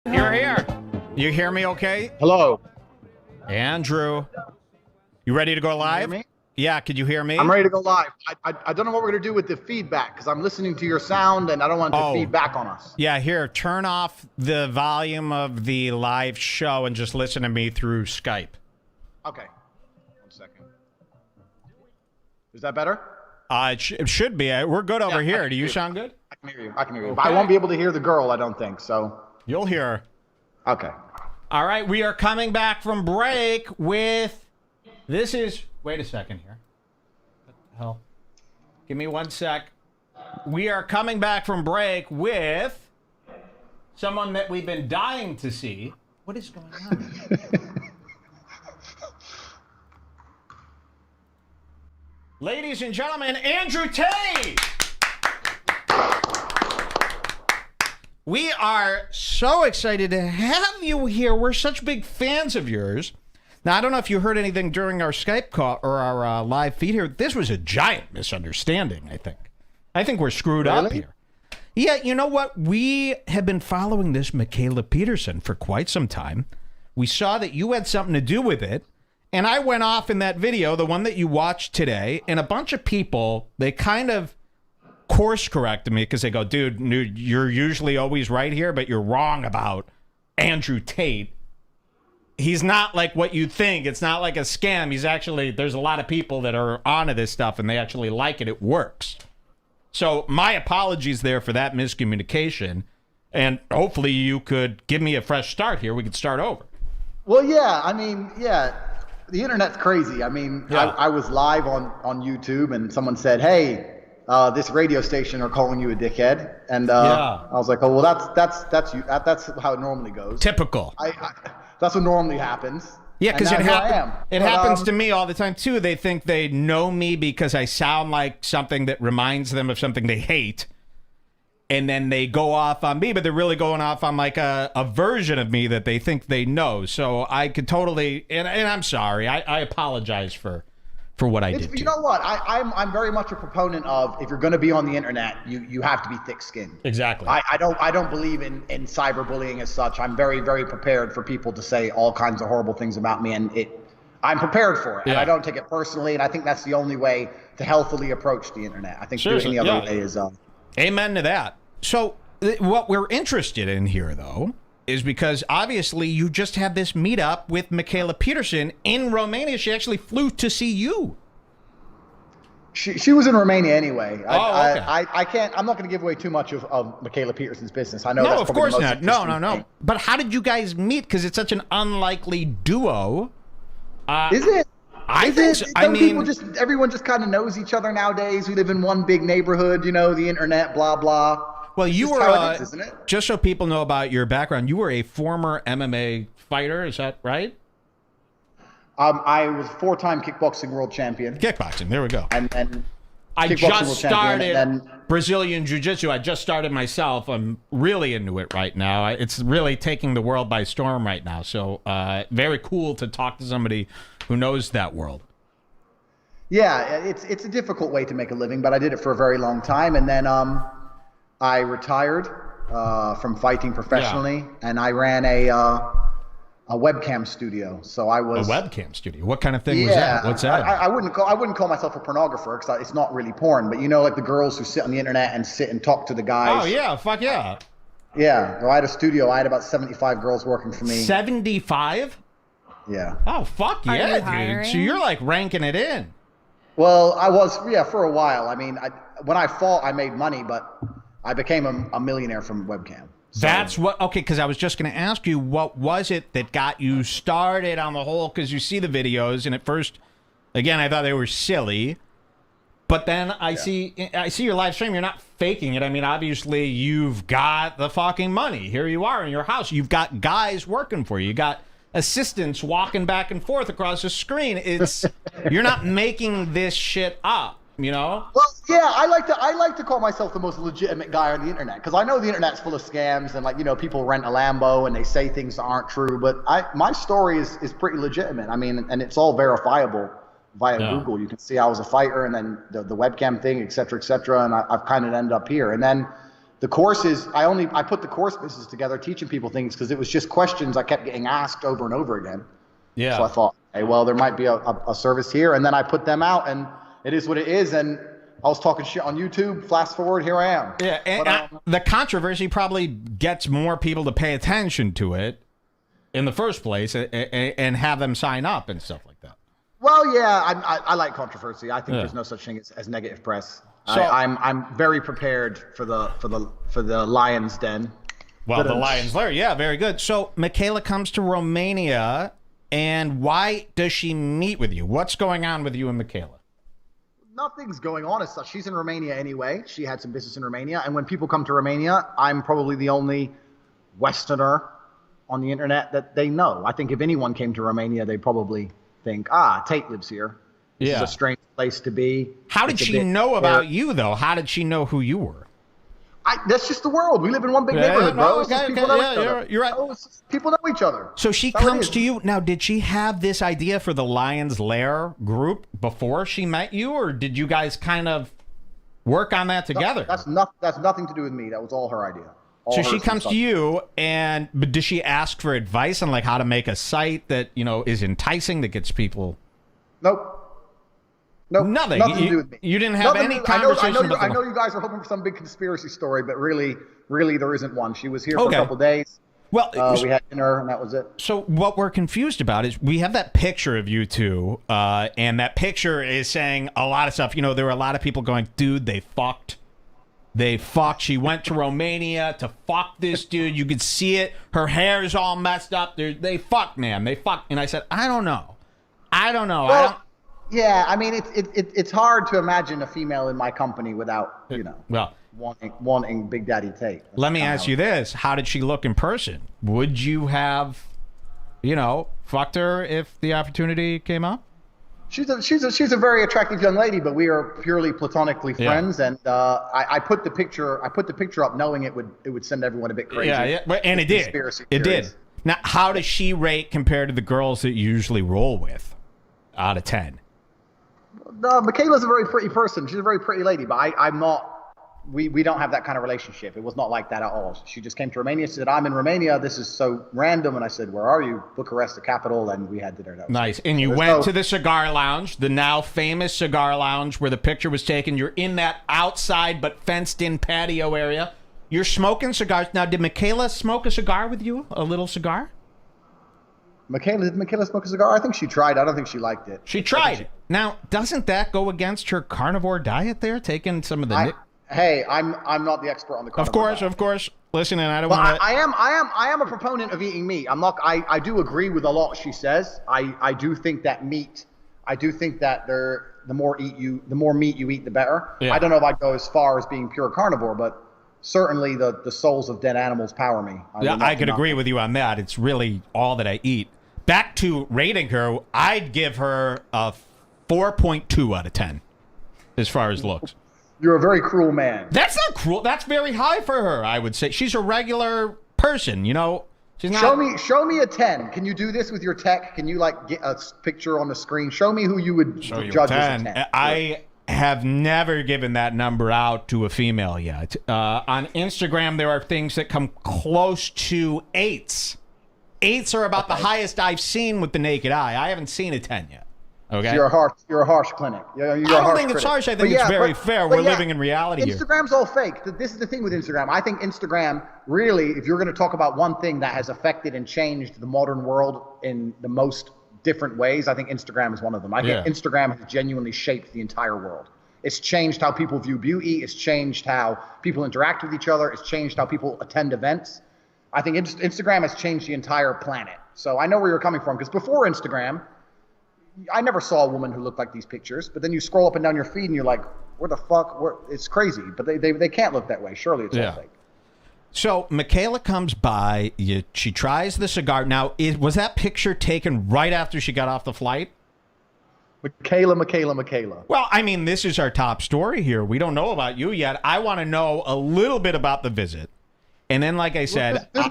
You're here. You hear me okay? Hello. Andrew. You ready to go live? Can you hear me? Yeah, could you hear me? I'm ready to go live. I don't know what we're going to do with the feedback because I'm listening to your sound and I don't want it to feed back on us. Yeah, here, turn off the volume of the live show and just listen to me through Skype. Okay. 1 second. Is that better? It should be. We're good over here. Do you sound good? I can hear you. I can hear you. But I won't be able to hear the girl, I don't think, so. You'll hear her. Okay. All right, we are coming back from break with... This is... Wait a second here. What the hell? Give me 1 sec. We are coming back from break with someone that we've been dying to see. What is going on? Ladies and gentlemen, Andrew Tate! We are so excited to have you here. We're such big fans of yours. Now, I don't know if you heard anything during our Skype call or our live feed here. This was a giant misunderstanding, I think. I think we're screwed up here. Yeah, you know what? We have been following this Michaela Peterson for quite some time. We saw that you had something to do with it. And I went off in that video, the one that you watched today, and a bunch of people, they kind of course corrected me because they go, dude, you're usually always right here, but you're wrong about Andrew Tate. He's not like what you think. It's not like a scam. He's actually, there's a lot of people that are onto this stuff and they actually like it. It works. So my apologies there for that miscommunication. And hopefully you could give me a fresh start here. We could start over. Well, yeah, I mean, yeah, the internet's crazy. I mean, yeah. I was live on YouTube and someone said, hey, this radio station are calling you a dickhead. And I was like, oh, well, that's you. That's how it normally goes. Typical. That's what normally happens. Yeah, because it happens to me all the time, too. They think they know me because I sound like something that reminds them of something they hate. and then they go off on me, but they're really going off on like a version of me that they think they know. So I could totally, and I'm sorry, I apologize for what I did. You know what? I'm very much a proponent of, if you're going to be on the internet, you have to be thick-skinned. Exactly. I don't believe in cyberbullying as such. I'm very, very prepared for people to say all kinds of horrible things about me, and I'm prepared for it, and I don't take it personally. And I think that's the only way to healthily approach the internet. I think any other way is. Amen to that. So what we're interested in here, though, is because obviously you just had this meetup with Michaela Peterson in Romania. She actually flew to see you. She was in Romania anyway. Okay. I can't. I'm not going to give away too much of Michaela Peterson's business. I know. No, that's of course not. No. Thing. But how did you guys meet? Because it's such an unlikely duo. Is it? I think so. I mean, everyone just kind of knows each other nowadays. We live in one big neighborhood. You know, the internet, blah blah. Well, you were, isn't it? Just so people know about your background, you were a former MMA fighter, is that right? I was 4-time kickboxing world champion. Kickboxing, there we go. And I just started Brazilian Jiu-Jitsu. I just started myself. I'm really into it right now. It's really taking the world by storm right now. So very cool to talk to somebody who knows that world. Yeah, it's a difficult way to make a living, but I did it for a very long time. And then I retired from fighting professionally, and I ran a webcam studio. So I was a webcam studio. What kind of thing was that? What's that? I wouldn't call myself a pornographer, because it's not really porn. But you know, like the girls who sit on the internet and sit and talk to the guys. Oh yeah, fuck yeah. Yeah, well, I had a studio. I had about 75 girls working for me. 75? Yeah. Oh fuck yeah, dude. So you're like ranking it in. Well, I was, for a while. I mean, when I fought, I made money, but I became a millionaire from webcam. So. That's what, okay, because I was just going to ask you, what was it that got you started on the whole, because you see the videos, and at first, again, I thought they were silly, but then I see your live stream, you're not faking it. I mean, obviously, you've got the fucking money. Here you are in your house. You've got guys working for you. You got assistants walking back and forth across the screen. You're not making this shit up. You know? Well, yeah, I like to call myself the most legitimate guy on the internet, because I know the internet's full of scams, and like, you know, people rent a Lambo and they say things that aren't true, but my story is pretty legitimate. I mean, and it's all verifiable via Google. You can see I was a fighter, and then the webcam thing, et cetera, and I've kind of ended up here. And then the courses, I put the course business together, teaching people things, because it was just questions I kept getting asked over and over again. Yeah. So I thought, hey, well, there might be a service here, and then I put them out, and it is what it is, and I was talking shit on YouTube. Fast forward, here I am. Yeah, and the controversy probably gets more people to pay attention to it in the first place, and have them sign up and stuff like that. Well, yeah, I like controversy. I think there's no such thing as negative press. So I'm very prepared for the lion's den. Well, the lion's lair, yeah, very good. So Michaela comes to Romania, and why does she meet with you? What's going on with you and Michaela? Nothing's going on as such. She's in Romania anyway. She had some business in Romania. And when people come to Romania, I'm probably the only Westerner on the internet that they know. I think if anyone came to Romania, they'd probably think, Tate lives here. This is a strange place to be. How did she know about you, though? How did she know who you were? That's just the world. We live in one big neighborhood, bro. People know each other. You're right. People know each other. So she comes to you. Now, did she have this idea for the Lion's Lair group before she met you, or did you guys kind of work on that together? That's nothing to do with me. That was all her idea. So she comes to you, but does she ask for advice on like how to make a site that, you know, is enticing, that gets people? Nope. Nothing to do with me. You didn't have any conversation. I know you guys are hoping for some big conspiracy story, but really there isn't one. She was here for a couple days. Well, we had dinner, and that was it. So what we're confused about is we have that picture of you two, and that picture is saying a lot of stuff. You know, there were a lot of people going, dude, they fucked. She went to Romania to fuck this dude. You could see it. Her hair's all messed up. They fucked, man. They fucked. And I said, I don't know. Well, yeah, I mean, it's hard to imagine a female in my company without, you know, wanting Big Daddy Tate. Let me ask you this. How did she look in person? Would you have, you know, fucked her if the opportunity came up? She's a very attractive young lady, but we are purely platonically friends. And I put the picture up knowing it would send everyone a bit crazy. Yeah, and it did. It did. Now, how does she rate compared to the girls that you usually roll with out of 10? Michaela's a very pretty person. She's a very pretty lady, but I'm not. We don't have that kind of relationship. It was not like that at all. She just came to Romania. She said, I'm in Romania. This is so random. And I said, where are you? Bucharest, the capital. And we had dinner. Nice. And you went to the cigar lounge, the now famous cigar lounge where the picture was taken. You're in that outside but fenced-in patio area. You're smoking cigars. Now, did Michaela smoke a cigar with you? A little cigar? Did Michaela smoke a cigar? I think she tried. I don't think she liked it. She tried it. Now, doesn't that go against her carnivore diet there? Taking some of the... Hey, I'm not the expert on the carnivore. Of course. Listen, and I don't want to... I am a proponent of eating meat. I do agree with a lot she says. I do think that meat... I do think that the more meat you eat, the better. Yeah. I don't know if I'd go as far as being pure carnivore, but certainly the souls of dead animals power me. I could agree with you on that. It's really all that I eat. Back to rating her, I'd give her a 4.2 out of 10 as far as looks. You're a very cruel man. That's not cruel. That's very high for her, I would say. She's a regular person, you know. She's not... Show me a 10. Can you do this with your tech? Can you get a picture on the screen? Show me who you would judge as a 10. I have never given that number out to a female yet. On Instagram, there are things that come close to 8s. 8s are about the highest I've seen with the naked eye. I haven't seen a 10 yet. Okay. So you're a harsh clinic. I don't think it's harsh. I think it's very fair. We're living in reality here. Instagram's all fake. This is the thing with Instagram. I think Instagram really, if you're going to talk about one thing that has affected and changed the modern world in the most different ways, I think Instagram is one of them. I think Instagram has genuinely shaped the entire world. It's changed how people view beauty. It's changed how people interact with each other. It's changed how people attend events. I think Instagram has changed the entire planet. So I know where you're coming from, because before Instagram, I never saw a woman who looked like these pictures, but then you scroll up and down your feed and you're like, where the fuck? It's crazy, but they can't look that way. Surely it's all fake. So Michaela comes by, she tries the cigar. Now, was that picture taken right after she got off the flight? Michaela. Well, I mean, this is our top story here. We don't know about you yet. I want to know a little bit about the visit. And then, like I said... There's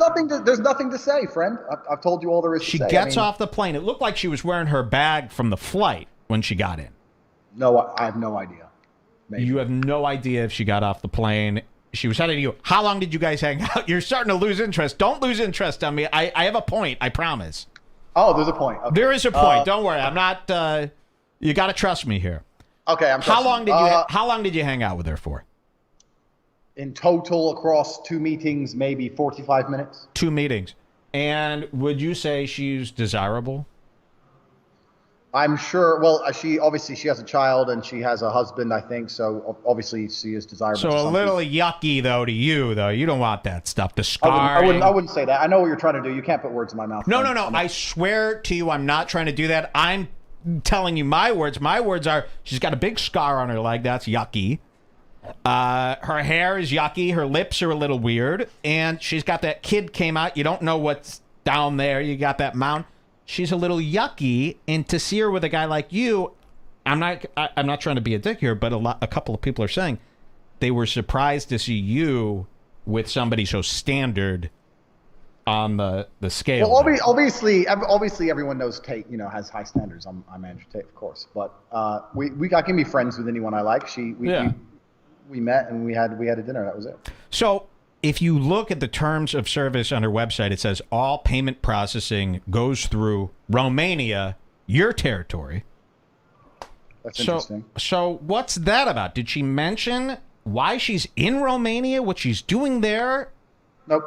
nothing to say, friend. I've told you all there is to say. She gets off the plane. It looked like she was wearing her bag from the flight when she got in. No, I have no idea. Maybe. You have no idea if she got off the plane. She was headed to you. How long did you guys hang out? You're starting to lose interest. Don't lose interest on me. I have a point. I promise. Oh, there's a point. Okay. There is a point. Don't worry. I'm not... you got to trust me here. Okay, I'm How long did you hang out with her for? In total, across 2 meetings, maybe 45 minutes. 2 meetings. And would you say she's desirable? I'm sure. Well, she has a child and she has a husband, I think. So obviously she is desirable. So a little yucky, though, to you, though. You don't want that stuff. The scarring. I wouldn't say that. I know what you're trying to do. You can't put words in my mouth. No. I swear to you, I'm not trying to do that. I'm telling you my words. My words are, she's got a big scar on her leg. That's yucky. Her hair is yucky. Her lips are a little weird. And she's got that kid came out. You don't know what's down there. You got that mound. She's a little yucky. And to see her with a guy like you, I'm not trying to be a dick here, but a couple of people are saying they were surprised to see you with somebody so standard on the scale. Well, obviously everyone knows Tate, has high standards. I'm Andrew Tate, of course. But I can be friends with anyone I like. We met and we had a dinner. That was it. So if you look at the terms of service on her website, it says all payment processing goes through Romania, your territory. That's interesting. So what's that about? Did she mention why she's in Romania, what she's doing there? Nope.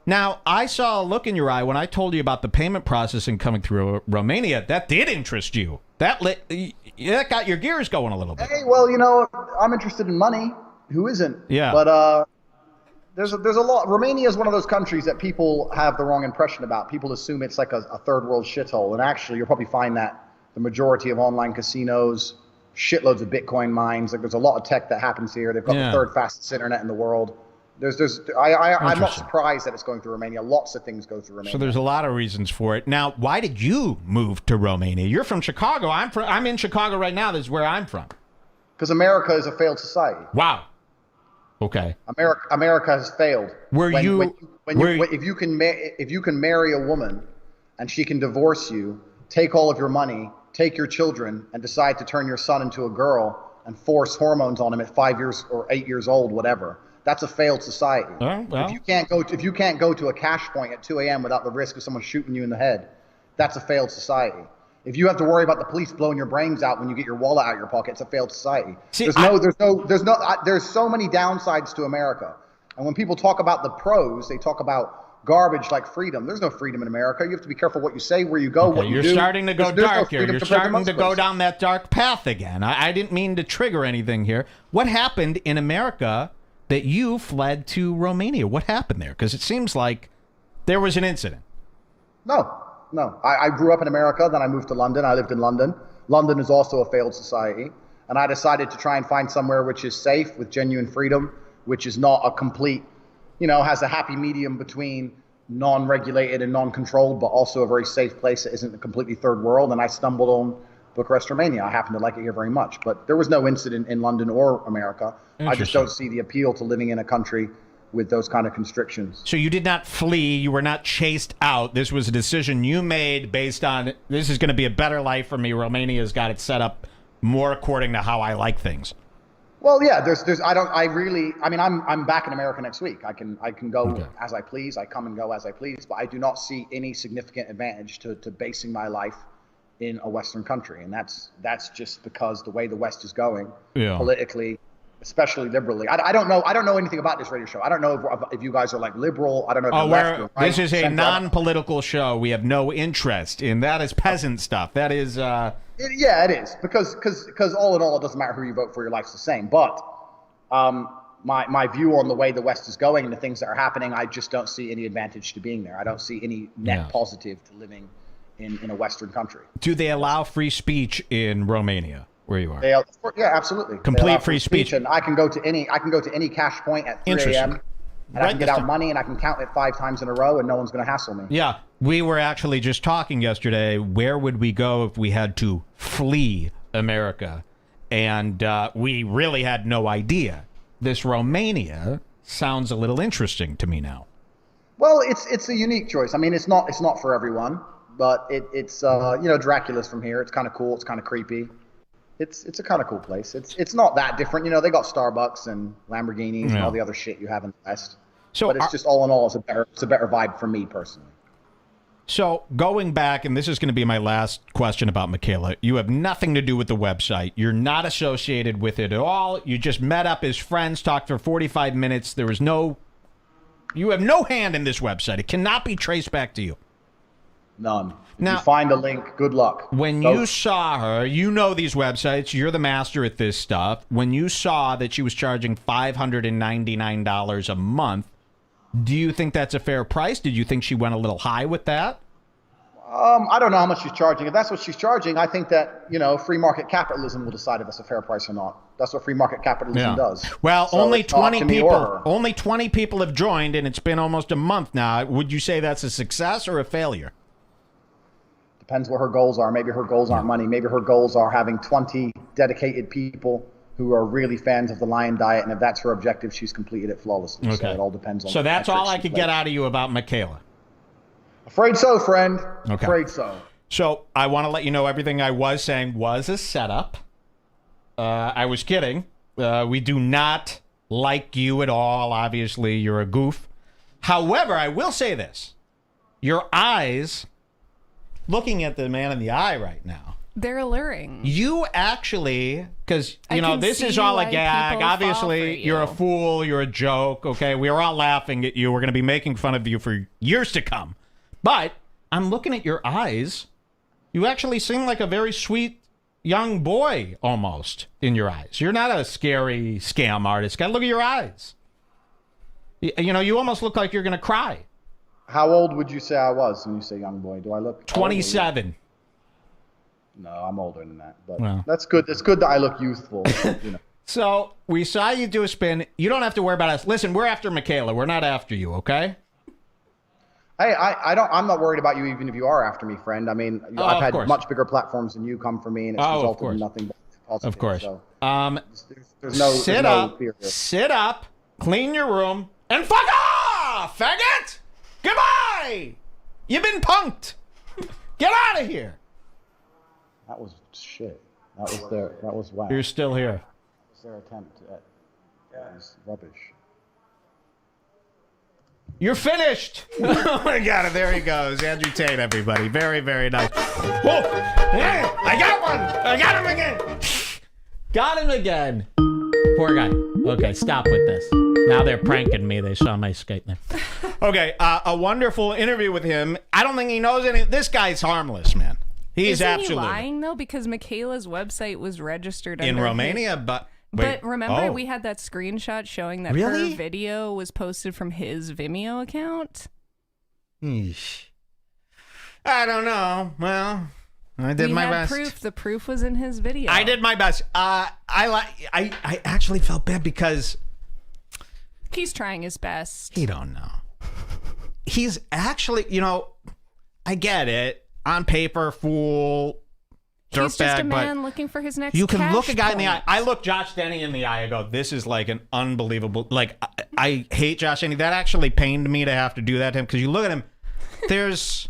Now, I saw a look in your eye when I told you about the payment processing coming through Romania. That did interest you. That got your gears going a little bit. Hey, well, I'm interested in money. Who isn't? Yeah. But there's a lot. Romania is one of those countries that people have the wrong impression about. People assume it's like a third world shithole, and actually, you'll probably find that the majority of online casinos, shitloads of Bitcoin mines. Like there's a lot of tech that happens here. They've got the third fastest internet in the world. I'm not surprised that it's going through Romania. Lots of things go through Romania. So there's a lot of reasons for it. Now, why did you move to Romania? You're from Chicago. I'm in Chicago right now. This is where I'm from. Because America is a failed society. Wow. Okay. America has failed. If you can marry a woman and she can divorce you, take all of your money, take your children, and decide to turn your son into a girl and force hormones on him at 5 years or 8 years old, whatever. That's a failed society. Well. If you can't go to a cash point at 2 a.m. without the risk of someone shooting you in the head, that's a failed society. If you have to worry about the police blowing your brains out when you get your wallet out of your pocket, it's a failed society. There's so many downsides to America. And when people talk about the pros, they talk about garbage like freedom. There's no freedom in America. You have to be careful what you say, where you go, what you do. You're starting to go dark here. You're starting to go places. down that dark path again. I didn't mean to trigger anything here. What happened in America that you fled to Romania? What happened there? Because it seems like there was an incident. No. I grew up in America, then I moved to London. I lived in London. London is also a failed society. And I decided to try and find somewhere which is safe, with genuine freedom, which is not a complete, has a happy medium between non-regulated and non-controlled, but also a very safe place that isn't a completely third world. And I stumbled on Bucharest, Romania. I happen to like it here very much. But there was no incident in London or America. I just don't see the appeal to living in a country with those kind of constrictions. So you did not flee. You were not chased out. This was a decision you made based on, this is going to be a better life for me. Romania's got it set up more according to how I like things. Well, yeah, I'm back in America next week. I can go as I please. I come and go as I please, but I do not see any significant advantage to basing my life in a Western country. And that's just because the way the West is going politically, especially liberally. I don't know anything about this radio show. I don't know if you guys are like liberal. I don't know if you're left or right. This is a non-political show. We have no interest in that. Is peasant stuff. That is it is, because all in all, it doesn't matter who you vote for, your life's the same. But my view on the way the West is going and the things that are happening, I just don't see any advantage to being there. I don't see any net positive to living in a Western country. Do they allow free speech in Romania, where you are? Yeah, absolutely. Complete free speech. And I can go to any cash point at 3 a.m. and I can get out money and I can count it 5 times in a row and no one's going to hassle me. Yeah. We were actually just talking yesterday, where would we go if we had to flee America? And we really had no idea. This Romania sounds a little interesting to me now. Well, it's a unique choice. I mean, it's not for everyone, but it's Dracula's from here. It's kind of cool. It's kind of creepy. It's a kind of cool place. It's not that different. They got Starbucks and Lamborghinis and all the other shit you have in the West. But it's just all in all, it's a better vibe for me personally. So going back, and this is going to be my last question about Michaela, you have nothing to do with the website. You're not associated with it at all. You just met up as friends, talked for 45 minutes. You have no hand in this website. It cannot be traced back to you. None. If you find a link, good luck. When you saw her, you know these websites, you're the master at this stuff. When you saw that she was charging $599 a month, do you think that's a fair price? Did you think she went a little high with that? I don't know how much she's charging. If that's what she's charging, I think that, free market capitalism will decide if it's a fair price or not. That's what free market capitalism does. Well, so only 20 people have joined, and it's been almost a month now. Would you say that's a success or a failure? Depends what her goals are. Maybe her goals aren't money. Maybe her goals are having 20 dedicated people who are really fans of the Lion Diet, and if that's her objective, she's completed it flawlessly. Okay. So it all depends on. So that's all I could get out of you about Michaela. Afraid so, friend. Okay. Afraid so. So I want to let you know everything I was saying was a setup. I was kidding. We do not like you at all. Obviously, you're a goof. However, I will say this: your eyes, looking at the man in the eye right now. They're alluring. You actually, because, this is all a gag. Obviously, you're a fool. You're a joke. Okay, we are all laughing at you. We're going to be making fun of you for years to come. But I'm looking at your eyes. You actually seem like a very sweet young boy, almost, in your eyes. You're not a scary scam artist. Look at your eyes. You almost look like you're going to cry. How old would you say I was when you say young boy? Do I look 27. No, I'm older than that, but that's good. It's good that I look youthful. So we saw you do a spin. You don't have to worry about us. Listen, we're after Michaela. We're not after you, okay? Hey, I'm not worried about you, even if you are after me, friend. I mean, I've had much bigger platforms than you come for me, and it's resulted in nothing but positive. Of course. So, there's sit no up, fear here. sit up, clean your room, and fuck off, faggot! Goodbye! You've been punked. Get out of here. That was shit. That was whack. You're still here. That was their attempt at that was rubbish. You're finished. Oh my God, there he goes. Andrew Tate, everybody. Very, very nice. Whoa! Yeah, I got one. I got him again. Got him again. Poor guy. Okay, stop with this. Now they're pranking me. They saw my skate there. Okay, a wonderful interview with him. I don't think he knows any. This guy's harmless, man. He's Isn't absolutely he lying though, because Michaela's website was registered in under Romania, but. Wait, but remember, we had that screenshot showing that Really? her video was posted from his Vimeo account. Eesh. I don't know. Well, I did my best. Proof. The proof was in his video. I did my best. I actually felt bad because he's trying his best. he don't know. He's actually, I get it. On paper, fool. He's just a dirtbag, man but looking for his next you can look a guy in the eye. point. I look Josh Denny in the eye. I go, this is like an unbelievable. Like I hate Josh Denny. That actually pained me to have to do that to him because you look at him. There is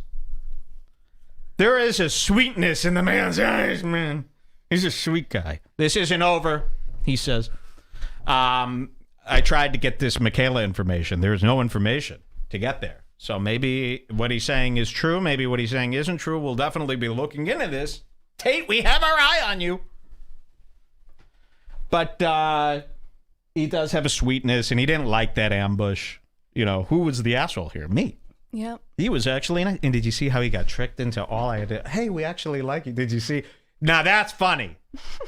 a sweetness in the man's eyes, man. He's a sweet guy. This isn't over, he says. I tried to get this Michaela information. There's no information to get there. So maybe what he's saying is true. Maybe what he's saying isn't true. We'll definitely be looking into this. Tate, we have our eye on you. But he does have a sweetness, and he didn't like that ambush. Who was the asshole here? Me. Yep. He was actually nice. And did you see how he got tricked into all I had to... Hey, we actually like you. Did you see? Now, that's funny.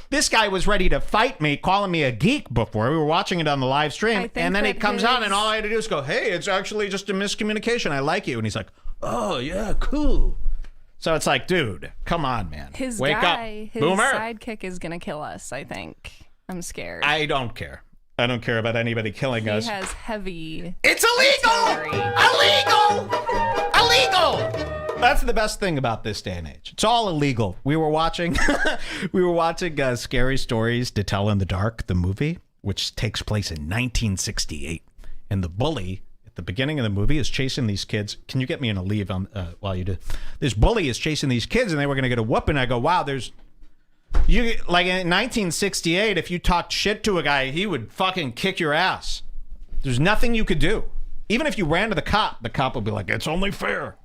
This guy was ready to fight me, calling me a geek before. We were watching it on the live stream. And then he comes on, and all I had to do is go, hey, it's actually just a miscommunication. I like you. And he's like, oh, yeah, cool. So it's like, dude, come on, man. Wake up. His Boomer. sidekick is going to kill us, I think. I'm scared. I don't care. I don't care about anybody killing us. He has heavy... It's illegal! Illegal! That's the best thing about this day and age. It's all illegal. We were watching Scary Stories to Tell in the Dark, the movie, which takes place in 1968. And the bully... the beginning of the movie is chasing these kids. Can you get me in a leave while you do? This bully is chasing these kids, and they were going to get a whooping. I go, wow, like in 1968, if you talked shit to a guy, he would fucking kick your ass. There's nothing you could do. Even if you ran to the cop would be like, it's only fair.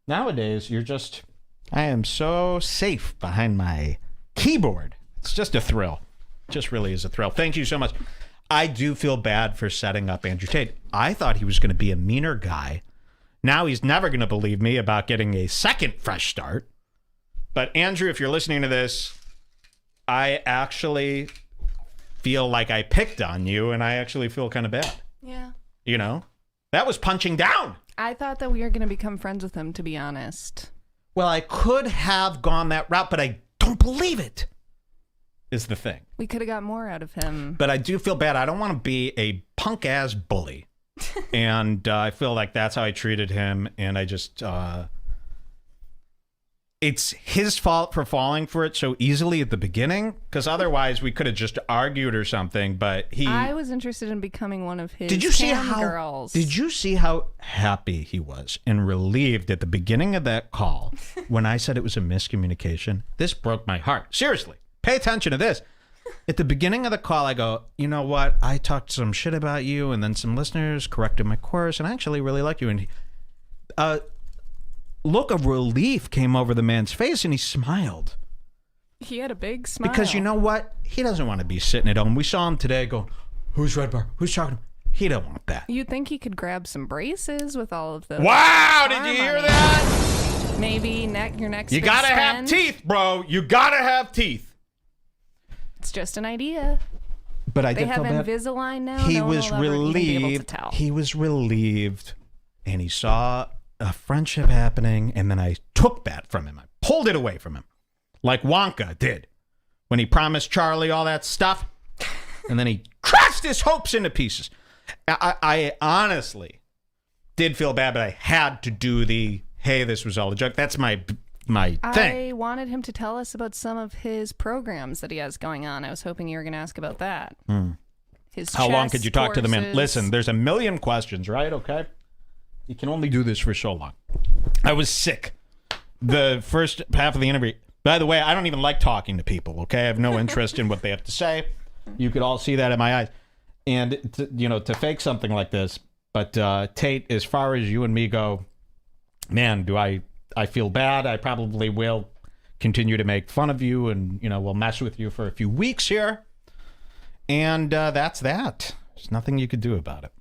Nowadays, I am so safe behind my keyboard. It's just a thrill. It just really is a thrill. Thank you so much. I do feel bad for setting up Andrew Tate. I thought he was going to be a meaner guy. Now he's never going to believe me about getting a second fresh start. But Andrew, if you're listening to this, I actually feel like I picked on you, and I actually feel kind of bad. Yeah. That was punching down. I thought that we were going to become friends with him, to be honest. Well, I could have gone that route, but I don't believe it. Is the thing. We could have got more out of him. But I do feel bad. I don't want to be a punk-ass bully. And I feel like that's how I treated him. And I just... it's his fault for falling for it so easily at the beginning. Because otherwise, we could have just argued or something. But I was interested in becoming one of his girls. Did you see how happy he was and relieved at the beginning of that call when I said it was a miscommunication? This broke my heart. Seriously. Pay attention to this. At the beginning of the call, I go, you know what? I talked some shit about you, and then some listeners corrected my course, and I actually really like you. And look of relief came over the man's face, and he smiled. He had a big smile. Because you know what? He doesn't want to be sitting at home. We saw him today going, who's Redbar? Who's talking to him? He don't want that. You'd think he could grab some braces with all of the... Wow! Did you hear that? Maybe your next You gotta have teeth, bro. You gotta have teeth. It's just an idea. But I they did have feel bad. Invisalign now. He no was one will ever even be able relieved. to tell. He was relieved, and he saw a friendship happening, and then I took that from him. I pulled it away from him, like Wonka did when he promised Charlie all that stuff. And then he crushed his hopes into pieces. I honestly did feel bad, but I had to do the, hey, this was all a joke. That's my thing. I wanted him to tell us about some of his programs that he has going on. I was hoping you were going to ask about that. His How long could you talk to the man? courses. Listen, there's a million questions, right? Okay. You can only do this for so long. I was sick. The first half of the interview. By the way, I don't even like talking to people, okay? I have no interest in what they have to say. You could all see that in my eyes. And, to fake something like this. But, Tate, as far as you and me go, man, I feel bad. I probably will continue to make fun of you and, we'll mess with you for a few weeks here. And that's that. There's nothing you could do about it.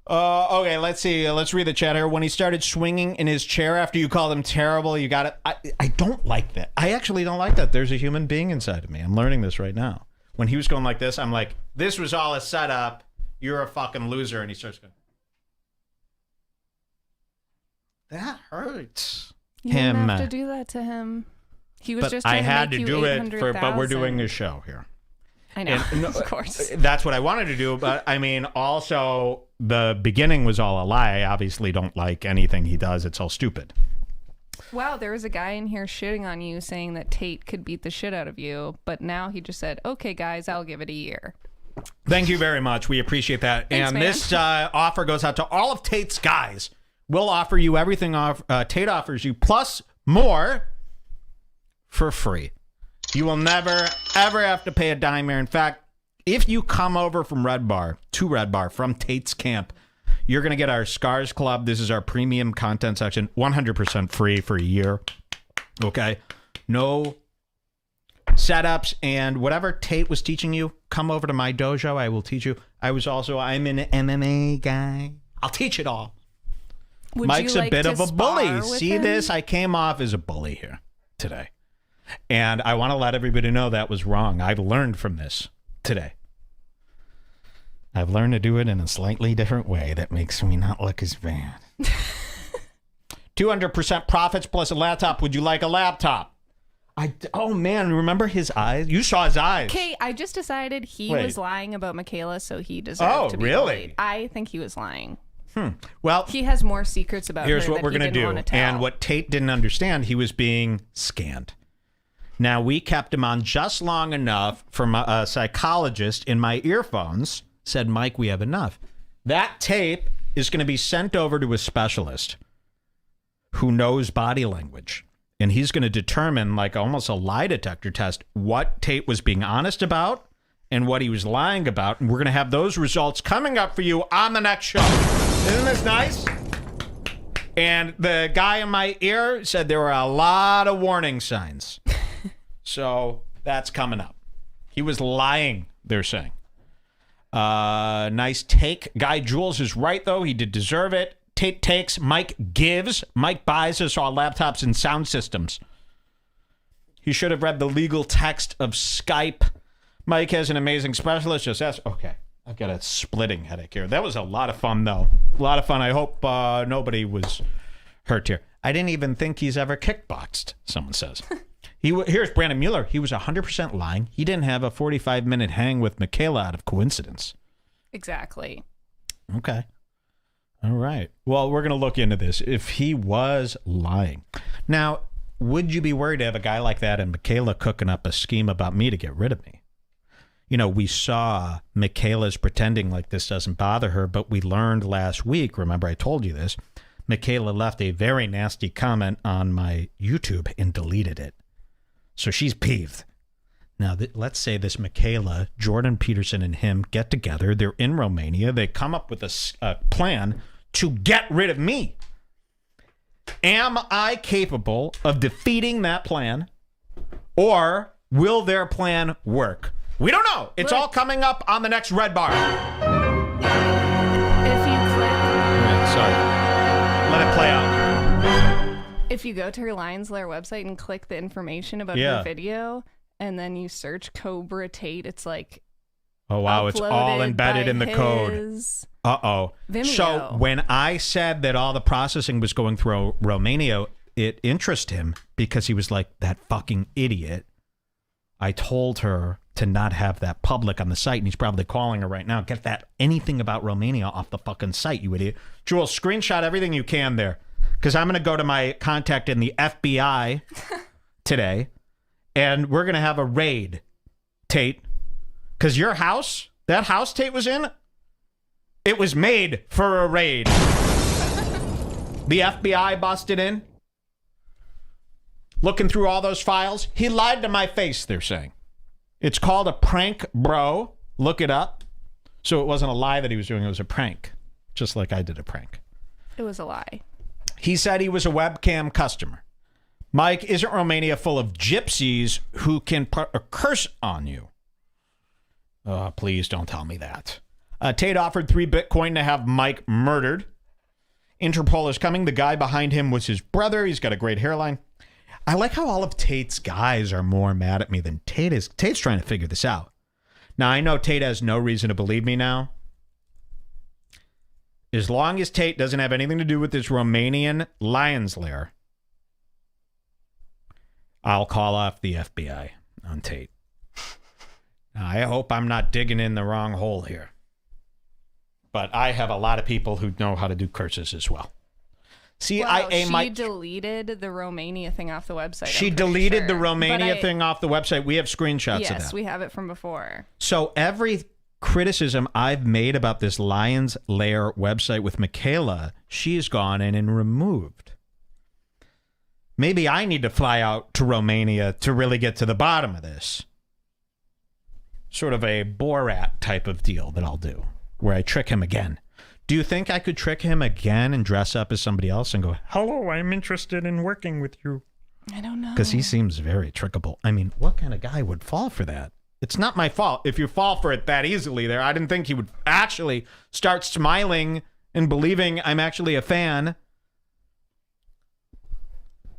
Okay, let's see. Let's read the chat here. When he started swinging in his chair after you called him terrible, you got it. I don't like that. I actually don't like that. There's a human being inside of me. I'm learning this right now. When he was going like this, I'm like, this was all a setup. You're a fucking loser. And he starts going, that hurts. You didn't have to do that to him. He was just trying I had to to make do you it but we're doing a show here. I know, And, of course. That's what I wanted to do, but I mean, also the beginning was all a lie. I obviously don't like anything he does. It's all stupid. Wow, there was a guy in here shitting on you saying that Tate could beat the shit out of you, but now he just said, okay, guys, I'll give it a year. Thank you very much. We appreciate that. Thanks, and man. this offer goes out to all of Tate's guys. We'll offer you everything Tate offers you, plus more for free. You will never, ever have to pay a dime here. In fact, if you come over from Redbar, from Tate's camp, you're going to get our Scars Club. This is our premium content section, 100% free for a year. Okay? No setups, and whatever Tate was teaching you, come over to my dojo. I will teach you. I'm an MMA guy. I'll teach it all. Would Mike's you a like bit to of a spar bully. with See him? this? I came off as a bully here today. And I want to let everybody know that was wrong. I've learned from this today. I've learned to do it in a slightly different way that makes me not look as bad. 200% profits plus a laptop. Would you like a laptop? Oh, man. Remember his eyes? You saw his eyes. Okay, I just decided he Wait. was lying about Michaela, so he deserved to be really? bullied. I think he was lying. Well, He has more secrets about here's her what that we're he going to didn't do. want to tell. And what Tate didn't understand, he was being scanned. Now, we kept him on just long enough for a psychologist in my earphones said, Mike, we have enough. That tape is going to be sent over to a specialist who knows body language. And he's going to determine, like almost a lie detector test, what Tate was being honest about and what he was lying about. And we're going to have those results coming up for you on the next show. Isn't this nice? And the guy in my ear said there were a lot of warning signs. So that's coming up. He was lying, they're saying. Nice take. Guy Jules is right, though. He did deserve it. Tate takes. Mike gives. Mike buys us all laptops and sound systems. He should have read the legal text of Skype. Mike has an amazing specialist. Just ask. Okay. I've got a splitting headache here. That was a lot of fun, though. A lot of fun. I hope nobody was hurt here. I didn't even think he's ever kickboxed, someone says. Here's Brandon Mueller. He was 100% lying. He didn't have a 45-minute hang with Michaela out of coincidence. Exactly. Okay. All right. Well, we're going to look into this. If he was lying. Now, would you be worried to have a guy like that and Michaela cooking up a scheme about me to get rid of me? You know, we saw Michaela's pretending like this doesn't bother her, but we learned last week, remember I told you this, Michaela left a very nasty comment on my YouTube and deleted it. So she's peeved. Now, let's say this Michaela, Jordan Peterson, and him get together. They're in Romania. They come up with a plan to get rid of me. Am I capable of defeating that plan? Or will their plan work? We don't know. It's all coming up on the next Redbar. If you click... Sorry. Let it play out. If you go to her Lions Lair website and click the information about her video, and then you search Cobra Tate, it's like... Oh, wow. It's all embedded in the code. Uh-oh. Vimeo. So when I said that all the processing was going through Romania, it interested him because he was like, that fucking idiot. I told her to not have that public on the site, and he's probably calling her right now. Get that anything about Romania off the fucking site, you idiot. Jules, screenshot everything you can there, because I'm going to go to my contact in the FBI today, and we're going to have a raid, Tate, because your house, that house Tate was in, it was made for a raid. The FBI busted in, looking through all those files. He lied to my face, they're saying. It's called a prank, bro. Look it up. So it wasn't a lie that he was doing. It was a prank, just like I did a prank. It was a lie. He said he was a webcam customer. Mike, isn't Romania full of gypsies who can put a curse on you? Please don't tell me that. Tate offered 3 Bitcoin to have Mike murdered. Interpol is coming. The guy behind him was his brother. He's got a great hairline. I like how all of Tate's guys are more mad at me than Tate is. Tate's trying to figure this out. Now, I know Tate has no reason to believe me now. As long as Tate doesn't have anything to do with this Romanian lion's lair, I'll call off the FBI on Tate. Now, I hope I'm not digging in the wrong hole here. But I have a lot of people who know how to do curses as well. CIA she deleted the Romania thing off the website. She deleted the Romania thing off the website. We have screenshots of that. Yes, we have it from before. So every criticism I've made about this Lion's Lair website with Michaela, she's gone in and removed. Maybe I need to fly out to Romania to really get to the bottom of this. Sort of a Borat type of deal that I'll do, where I trick him again. Do you think I could trick him again and dress up as somebody else and go, hello, I'm interested in working with you? I don't know. Because he seems very trickable. I mean, what kind of guy would fall for that? It's not my fault if you fall for it that easily there. I didn't think he would actually start smiling and believing I'm actually a fan.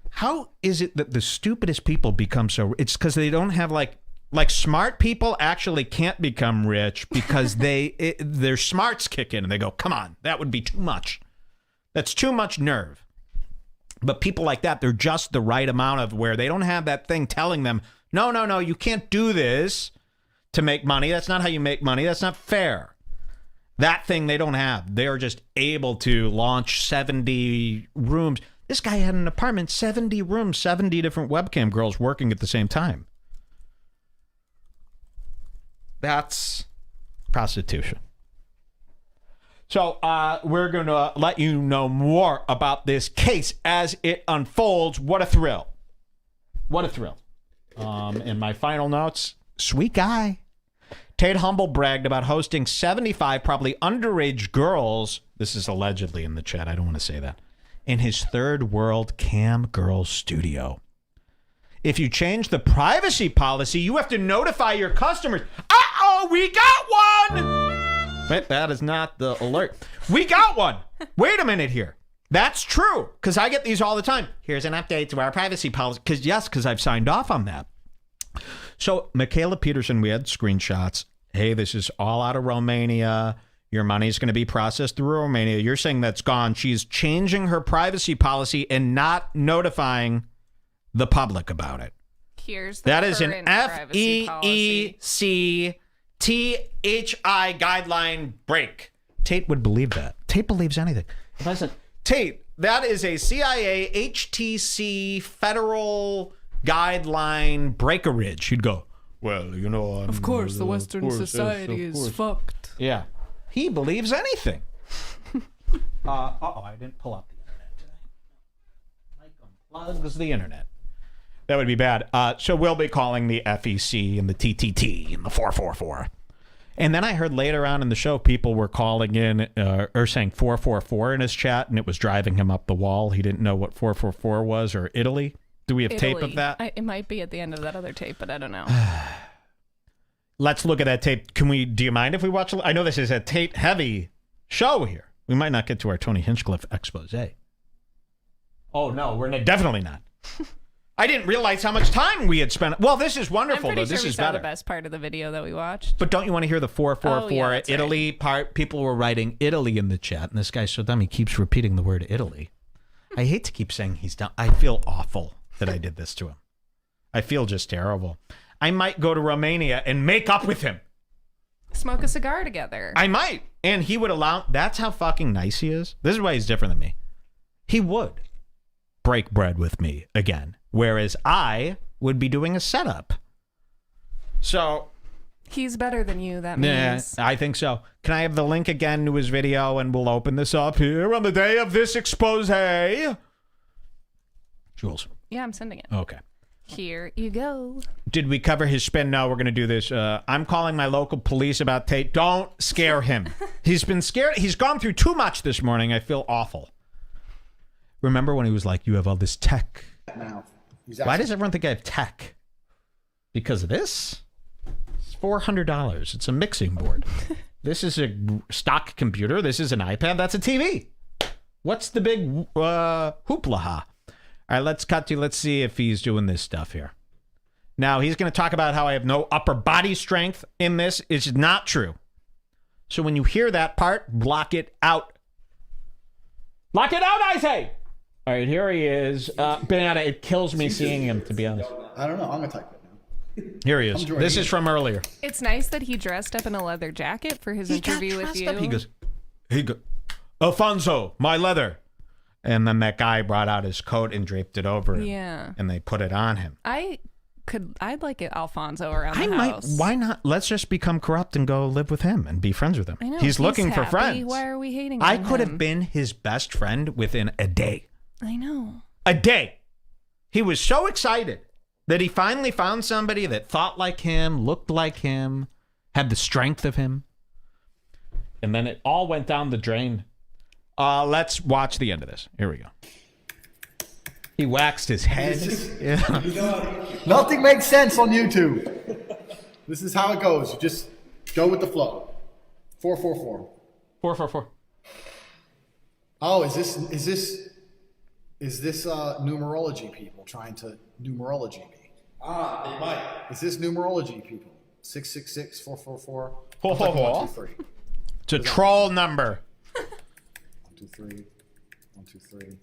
How is it that the stupidest people become so... It's because they don't have like smart people actually can't become rich because their smarts kick in and they go, come on, that would be too much. That's too much nerve. But people like that, they're just the right amount of where they don't have that thing telling them, no, you can't do this to make money. That's not how you make money. That's not fair. That thing they don't have. They're just able to launch 70 rooms. This guy had an apartment, 70 rooms, 70 different webcam girls working at the same time. That's prostitution. So we're going to let you know more about this case as it unfolds. What a thrill. What a thrill. In my final notes, sweet guy. Tate humble bragged about hosting 75 probably underage girls. This is allegedly in the chat. I don't want to say that. In his third world cam girl studio. If you change the privacy policy, you have to notify your customers. Uh-oh, we got one! Wait, that is not the alert. We got one. Wait a minute here. That's true, because I get these all the time. Here's an update to our privacy policy. Because I've signed off on that. So, Michaela Peterson, we had screenshots. Hey, this is all out of Romania. Your money's going to be processed through Romania. You're saying that's gone. She's changing her privacy policy and not notifying the public about it. Here's the that is an FEECTHI guideline break. Tate would believe that. Tate believes anything. If I said, Tate, that is a CIA HTC federal guideline breakerage, he'd go, well, you know. Of course, the Western society is fucked. Yeah. He believes anything. I didn't pull up the internet today. Mike unplugs the internet. That would be bad. So we'll be calling the FEC and the TTT and the 444. And then I heard later on in the show, people were calling in or saying 444 in his chat, and it was driving him up the wall. He didn't know what 444 was, or Italy. Do we have tape of that? It might be at the end of that other tape, but I don't know. Let's look at that tape. Do you mind if we watch? I know this is a Tate heavy show here. We might not get to our Tony Hinchcliffe expose. Oh, no, we're definitely not. I didn't realize how much time we had spent. Well, this is wonderful, I'm pretty though. This sure is we saw better. the best part of the video that we watched. But don't you want to hear the 444 Italy right. part? People were writing Italy in the chat, and this guy's so dumb he keeps repeating the word Italy. I hate to keep saying he's dumb. I feel awful that I did this to him. I feel just terrible. I might go to Romania and make up with him. Smoke a cigar together. I might. And he would allow... That's how fucking nice he is. This is why he's different than me. He would break bread with me again. Whereas I would be doing a setup. So... He's better than you, that means. Yeah, I think so. Can I have the link again to his video and we'll open this up here on the day of this expose? Jules. Yeah, I'm sending it. Okay. Here you go. Did we cover his spin? No, we're going to do this. I'm calling my local police about Tate. Don't scare him. He's been scared. He's gone through too much this morning. I feel awful. Remember when he was like, you have all this tech? Now, why does everyone think I have tech? Because of this? It's $400. It's a mixing board. This is a stock computer. This is an iPad. That's a TV. What's the big hoopla? All right, let's cut to, let's see if he's doing this stuff here. Now, he's going to talk about how I have no upper body strength in this. It's not true. So when you hear that part, block it out. Block it out, I say! All right, here he is. Banana, it kills me seeing him, to be honest. I don't know. I'm going to type it now. Here he is. This is from earlier. It's nice that he dressed up in a leather jacket for his interview with you. He goes, Alfonso, my leather. And then that guy brought out his coat and draped it over him. Yeah. And they put it on him. I'd like it Alfonso around the house. Why not? Let's just become corrupt and go live with him and be friends with him. I know, he's looking for happy. friends. Why are we hating I on could him? have been his best friend within a day. I know. A day. He was so excited that he finally found somebody that thought like him, looked like him, had the strength of him. And then it all went down the drain. Let's watch the end of this. Here we go. He waxed his head. Nothing makes sense on YouTube. This is how it goes. You just go with the flow. 444. 444. Oh, is this numerology people trying to numerology me? They might. Is this numerology people? 666 444 1, 2, 3. It's a troll number. 1, 2, 3. 1, 2, 3.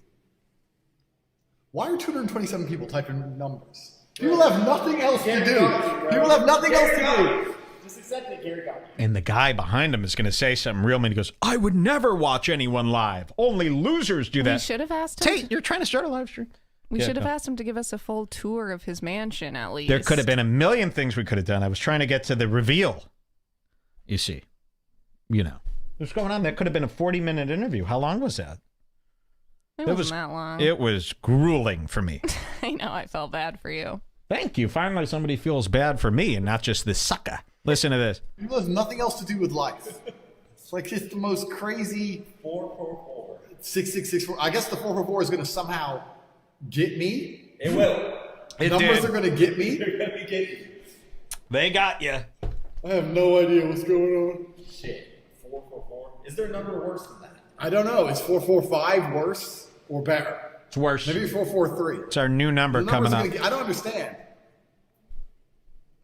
Why are 227 people typing numbers? People have nothing else to do. People have nothing else to do. Just accept it, Gary got you. And the guy behind him is going to say something real mean. He goes, I would never watch anyone live. Only losers do that. We should have asked him. Tate, you're trying to start a live stream. We should have asked him to give us a full tour of his mansion, at least. There could have been a million things we could have done. I was trying to get to the reveal. You see. You know. What's going on? That could have been a 40-minute interview. How long was that? It wasn't that long. It was grueling for me. I know. I felt bad for you. Thank you. Finally, somebody feels bad for me and not just this sucker. Listen to this. People have nothing else to do with life. It's like it's the most crazy 444. 6664. I guess the 444 is going to somehow get me. It will. Numbers are going to get me. They're going to get you. They got you. I have no idea what's going on. Shit. 444. Is there a number worse than that? I don't know. Is 445 worse or better? It's worse. Maybe 443. It's our new number coming up. I don't understand.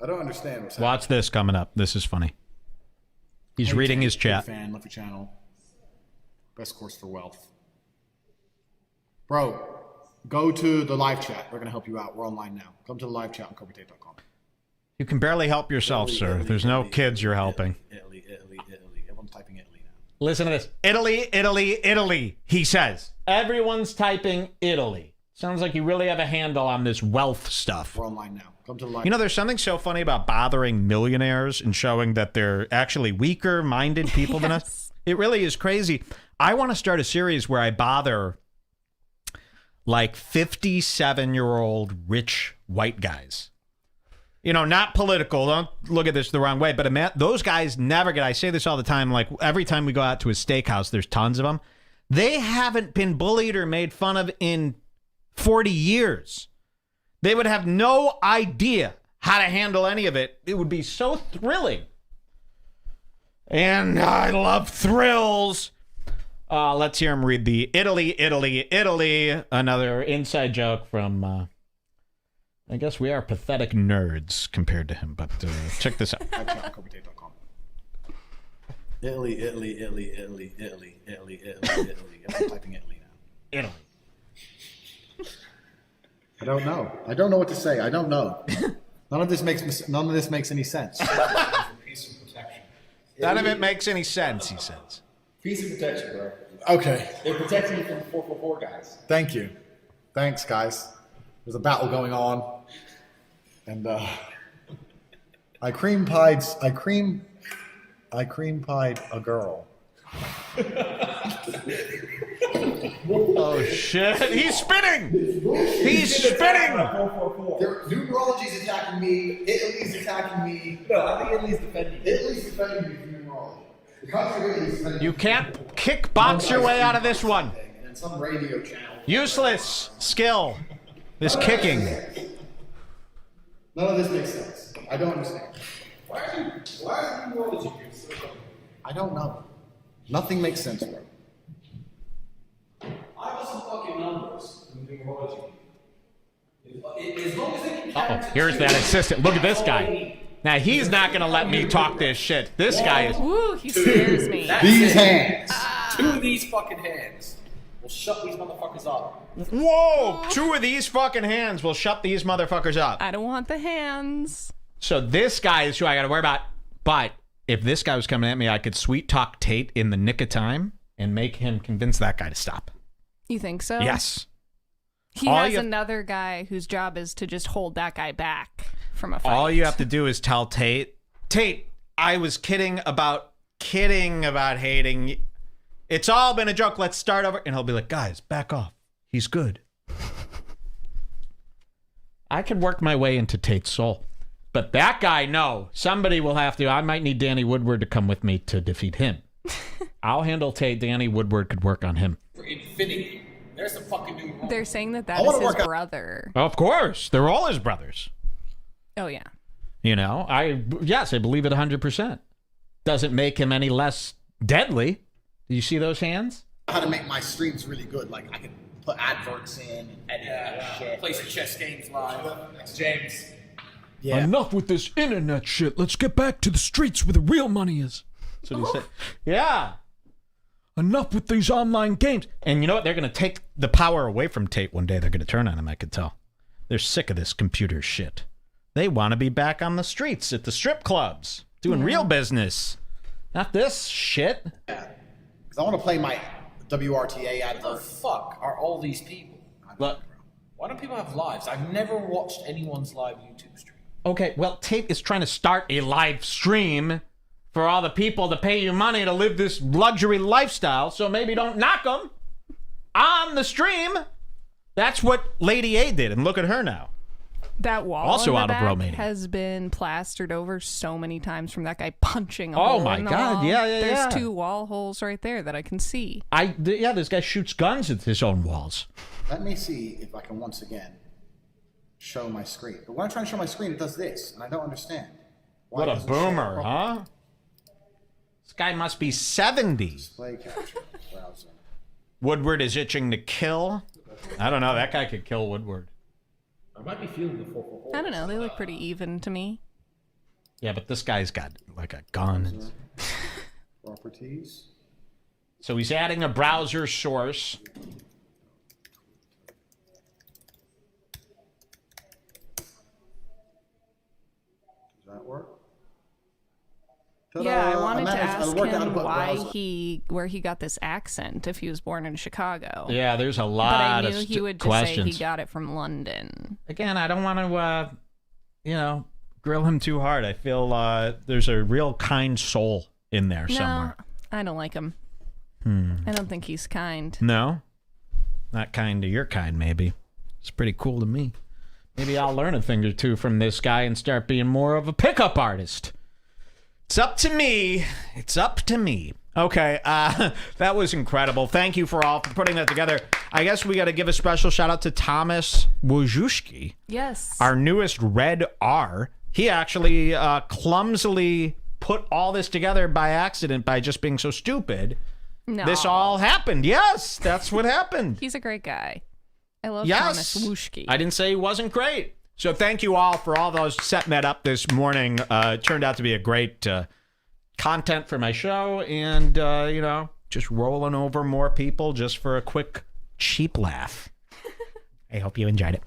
I don't understand what's happening. Watch this coming up. This is funny. He's reading his chat. Big fan, love your channel. Best course for wealth. Bro, go to the live chat. We're going to help you out. We're online now. Come to the live chat on topg.com. You can barely help yourself, sir. There's no kids you're helping. Italy. Everyone's typing Italy now. Listen to this. Italy, he says. Everyone's typing Italy. Sounds like you really have a handle on this wealth stuff. We're online now. Come to the live. You know, there's something so funny about bothering millionaires and showing that they're actually weaker-minded people than us. It really is crazy. I want to start a series where I bother like 57-year-old rich white guys. You know, not political. Don't look at this the wrong way. But those guys never get, I say this all the time, like every time we go out to a steakhouse, there's tons of them. They haven't been bullied or made fun of in 40 years. They would have no idea how to handle any of it. It would be so thrilling. And I love thrills. Let's hear him read the Italy. Another inside joke from, I guess we are pathetic nerds compared to him. But check this out. Italy. I'm typing Italy now. Italy. I don't know. I don't know what to say. I don't know. None of this makes any sense. Piece of protection. None of it makes any sense, he says. Piece of protection, bro. Okay. They're protecting you from the 444 guys. Thank you. Thanks, guys. There's a battle going on, and I cream pied a girl. Oh shit! He's spinning. He's spinning. Numerology's attacking me. Italy's attacking me. No, I think Italy's defending you. Italy's defending me from numerology. The country of Italy's defending You me. can't kickbox your way out of this one. And some radio channel. Useless skill. This kicking. None of this makes sense. I don't understand. Why is numerology so I don't know. Nothing makes sense, bro. I got some fucking numbers in numerology. As long as they can capture Here's that assistant. Look at this guy. Now he's not gonna let me talk this shit. This guy is. Woo, he scares me. These hands. 2 of these fucking hands will shut these motherfuckers up. Whoa! 2 of these fucking hands will shut these motherfuckers up. I don't want the hands. So this guy is who I gotta worry about. But if this guy was coming at me, I could sweet talk Tate in the nick of time and make him convince that guy to stop. You think so? Yes. He has another guy whose job is to just hold that guy back from a fight. All you have to do is tell Tate, I was kidding about hating. It's all been a joke. Let's start over. And he'll be like, guys, back off. He's good. I could work my way into Tate's soul. But that guy, no. Somebody will have to. I might need Danny Woodward to come with me to defeat him. I'll handle Tate. Danny Woodward could work on him. For infinity. There's some fucking numerology. They're saying that is his brother. Of course. They're all his brothers. Oh, yeah. You know, yes, I believe it 100%. Doesn't make him any less deadly. Do you see those hands? How to make my streams really good. Like, I can put adverts in and edit shit. Play some chess games live. James. Yeah. Enough with this internet shit. Let's get back to the streets where the real money is. That's what he said. Yeah. Enough with these online games. And you know what? They're going to take the power away from Tate one day. They're going to turn on him, I could tell. They're sick of this computer shit. They want to be back on the streets at the strip clubs, doing real business. Not this shit. Yeah. Because I want to play my WRTA advert. What the fuck are all these people? Look. Why don't people have lives? I've never watched anyone's live YouTube stream. Okay, well, Tate is trying to start a live stream for all the people to pay you money to live this luxury lifestyle, so maybe don't knock them on the stream. That's what Lady A did, and look at her now. That wall Also in the out of back Romania. has been plastered over so many times from that guy punching a Oh hole my in the God, wall. yeah, There's 2 wall holes right there that I can see. Yeah, this guy shoots guns at his own walls. Let me see if I can once again show my screen. But when I try to show my screen, it does this, and I don't understand. Why What a doesn't it show boomer, properly? huh? This guy must be 70. Display capture browser. Woodward is itching to kill. I don't know. That guy could kill Woodward. I might be feeling the 444. I don't know. They look pretty even to me. Yeah, but this guy's got like a gun. Properties. So he's adding a browser source. Does that work? Yeah, I Ta-da! wanted to managed- ask worked out how to him put why browser. where he got this accent if he was born in Chicago. Yeah, there's a But lot I of knew he would just questions. say he got it from London. Again, I don't want to, grill him too hard. I feel there's a real kind soul in there somewhere. No, I don't like him. I don't think he's kind. No? Not kind to your kind, maybe. It's pretty cool to me. Maybe I'll learn a thing or two from this guy and start being more of a pickup artist. It's up to me. It's up to me. Okay, that was incredible. Thank you for putting that together. I guess we got to give a special shout out to Thomas Wojcicki. Yes. Our newest Redbar. He actually clumsily put all this together by accident by just being so stupid. No. This all happened. Yes, that's what happened. He's a great guy. I love Yes. Thomas Wojcicki. I didn't say he wasn't great. So thank you all for all those setting that up this morning. It turned out to be a great content for my show, and just rolling over more people just for a quick cheap laugh. I hope you enjoyed it.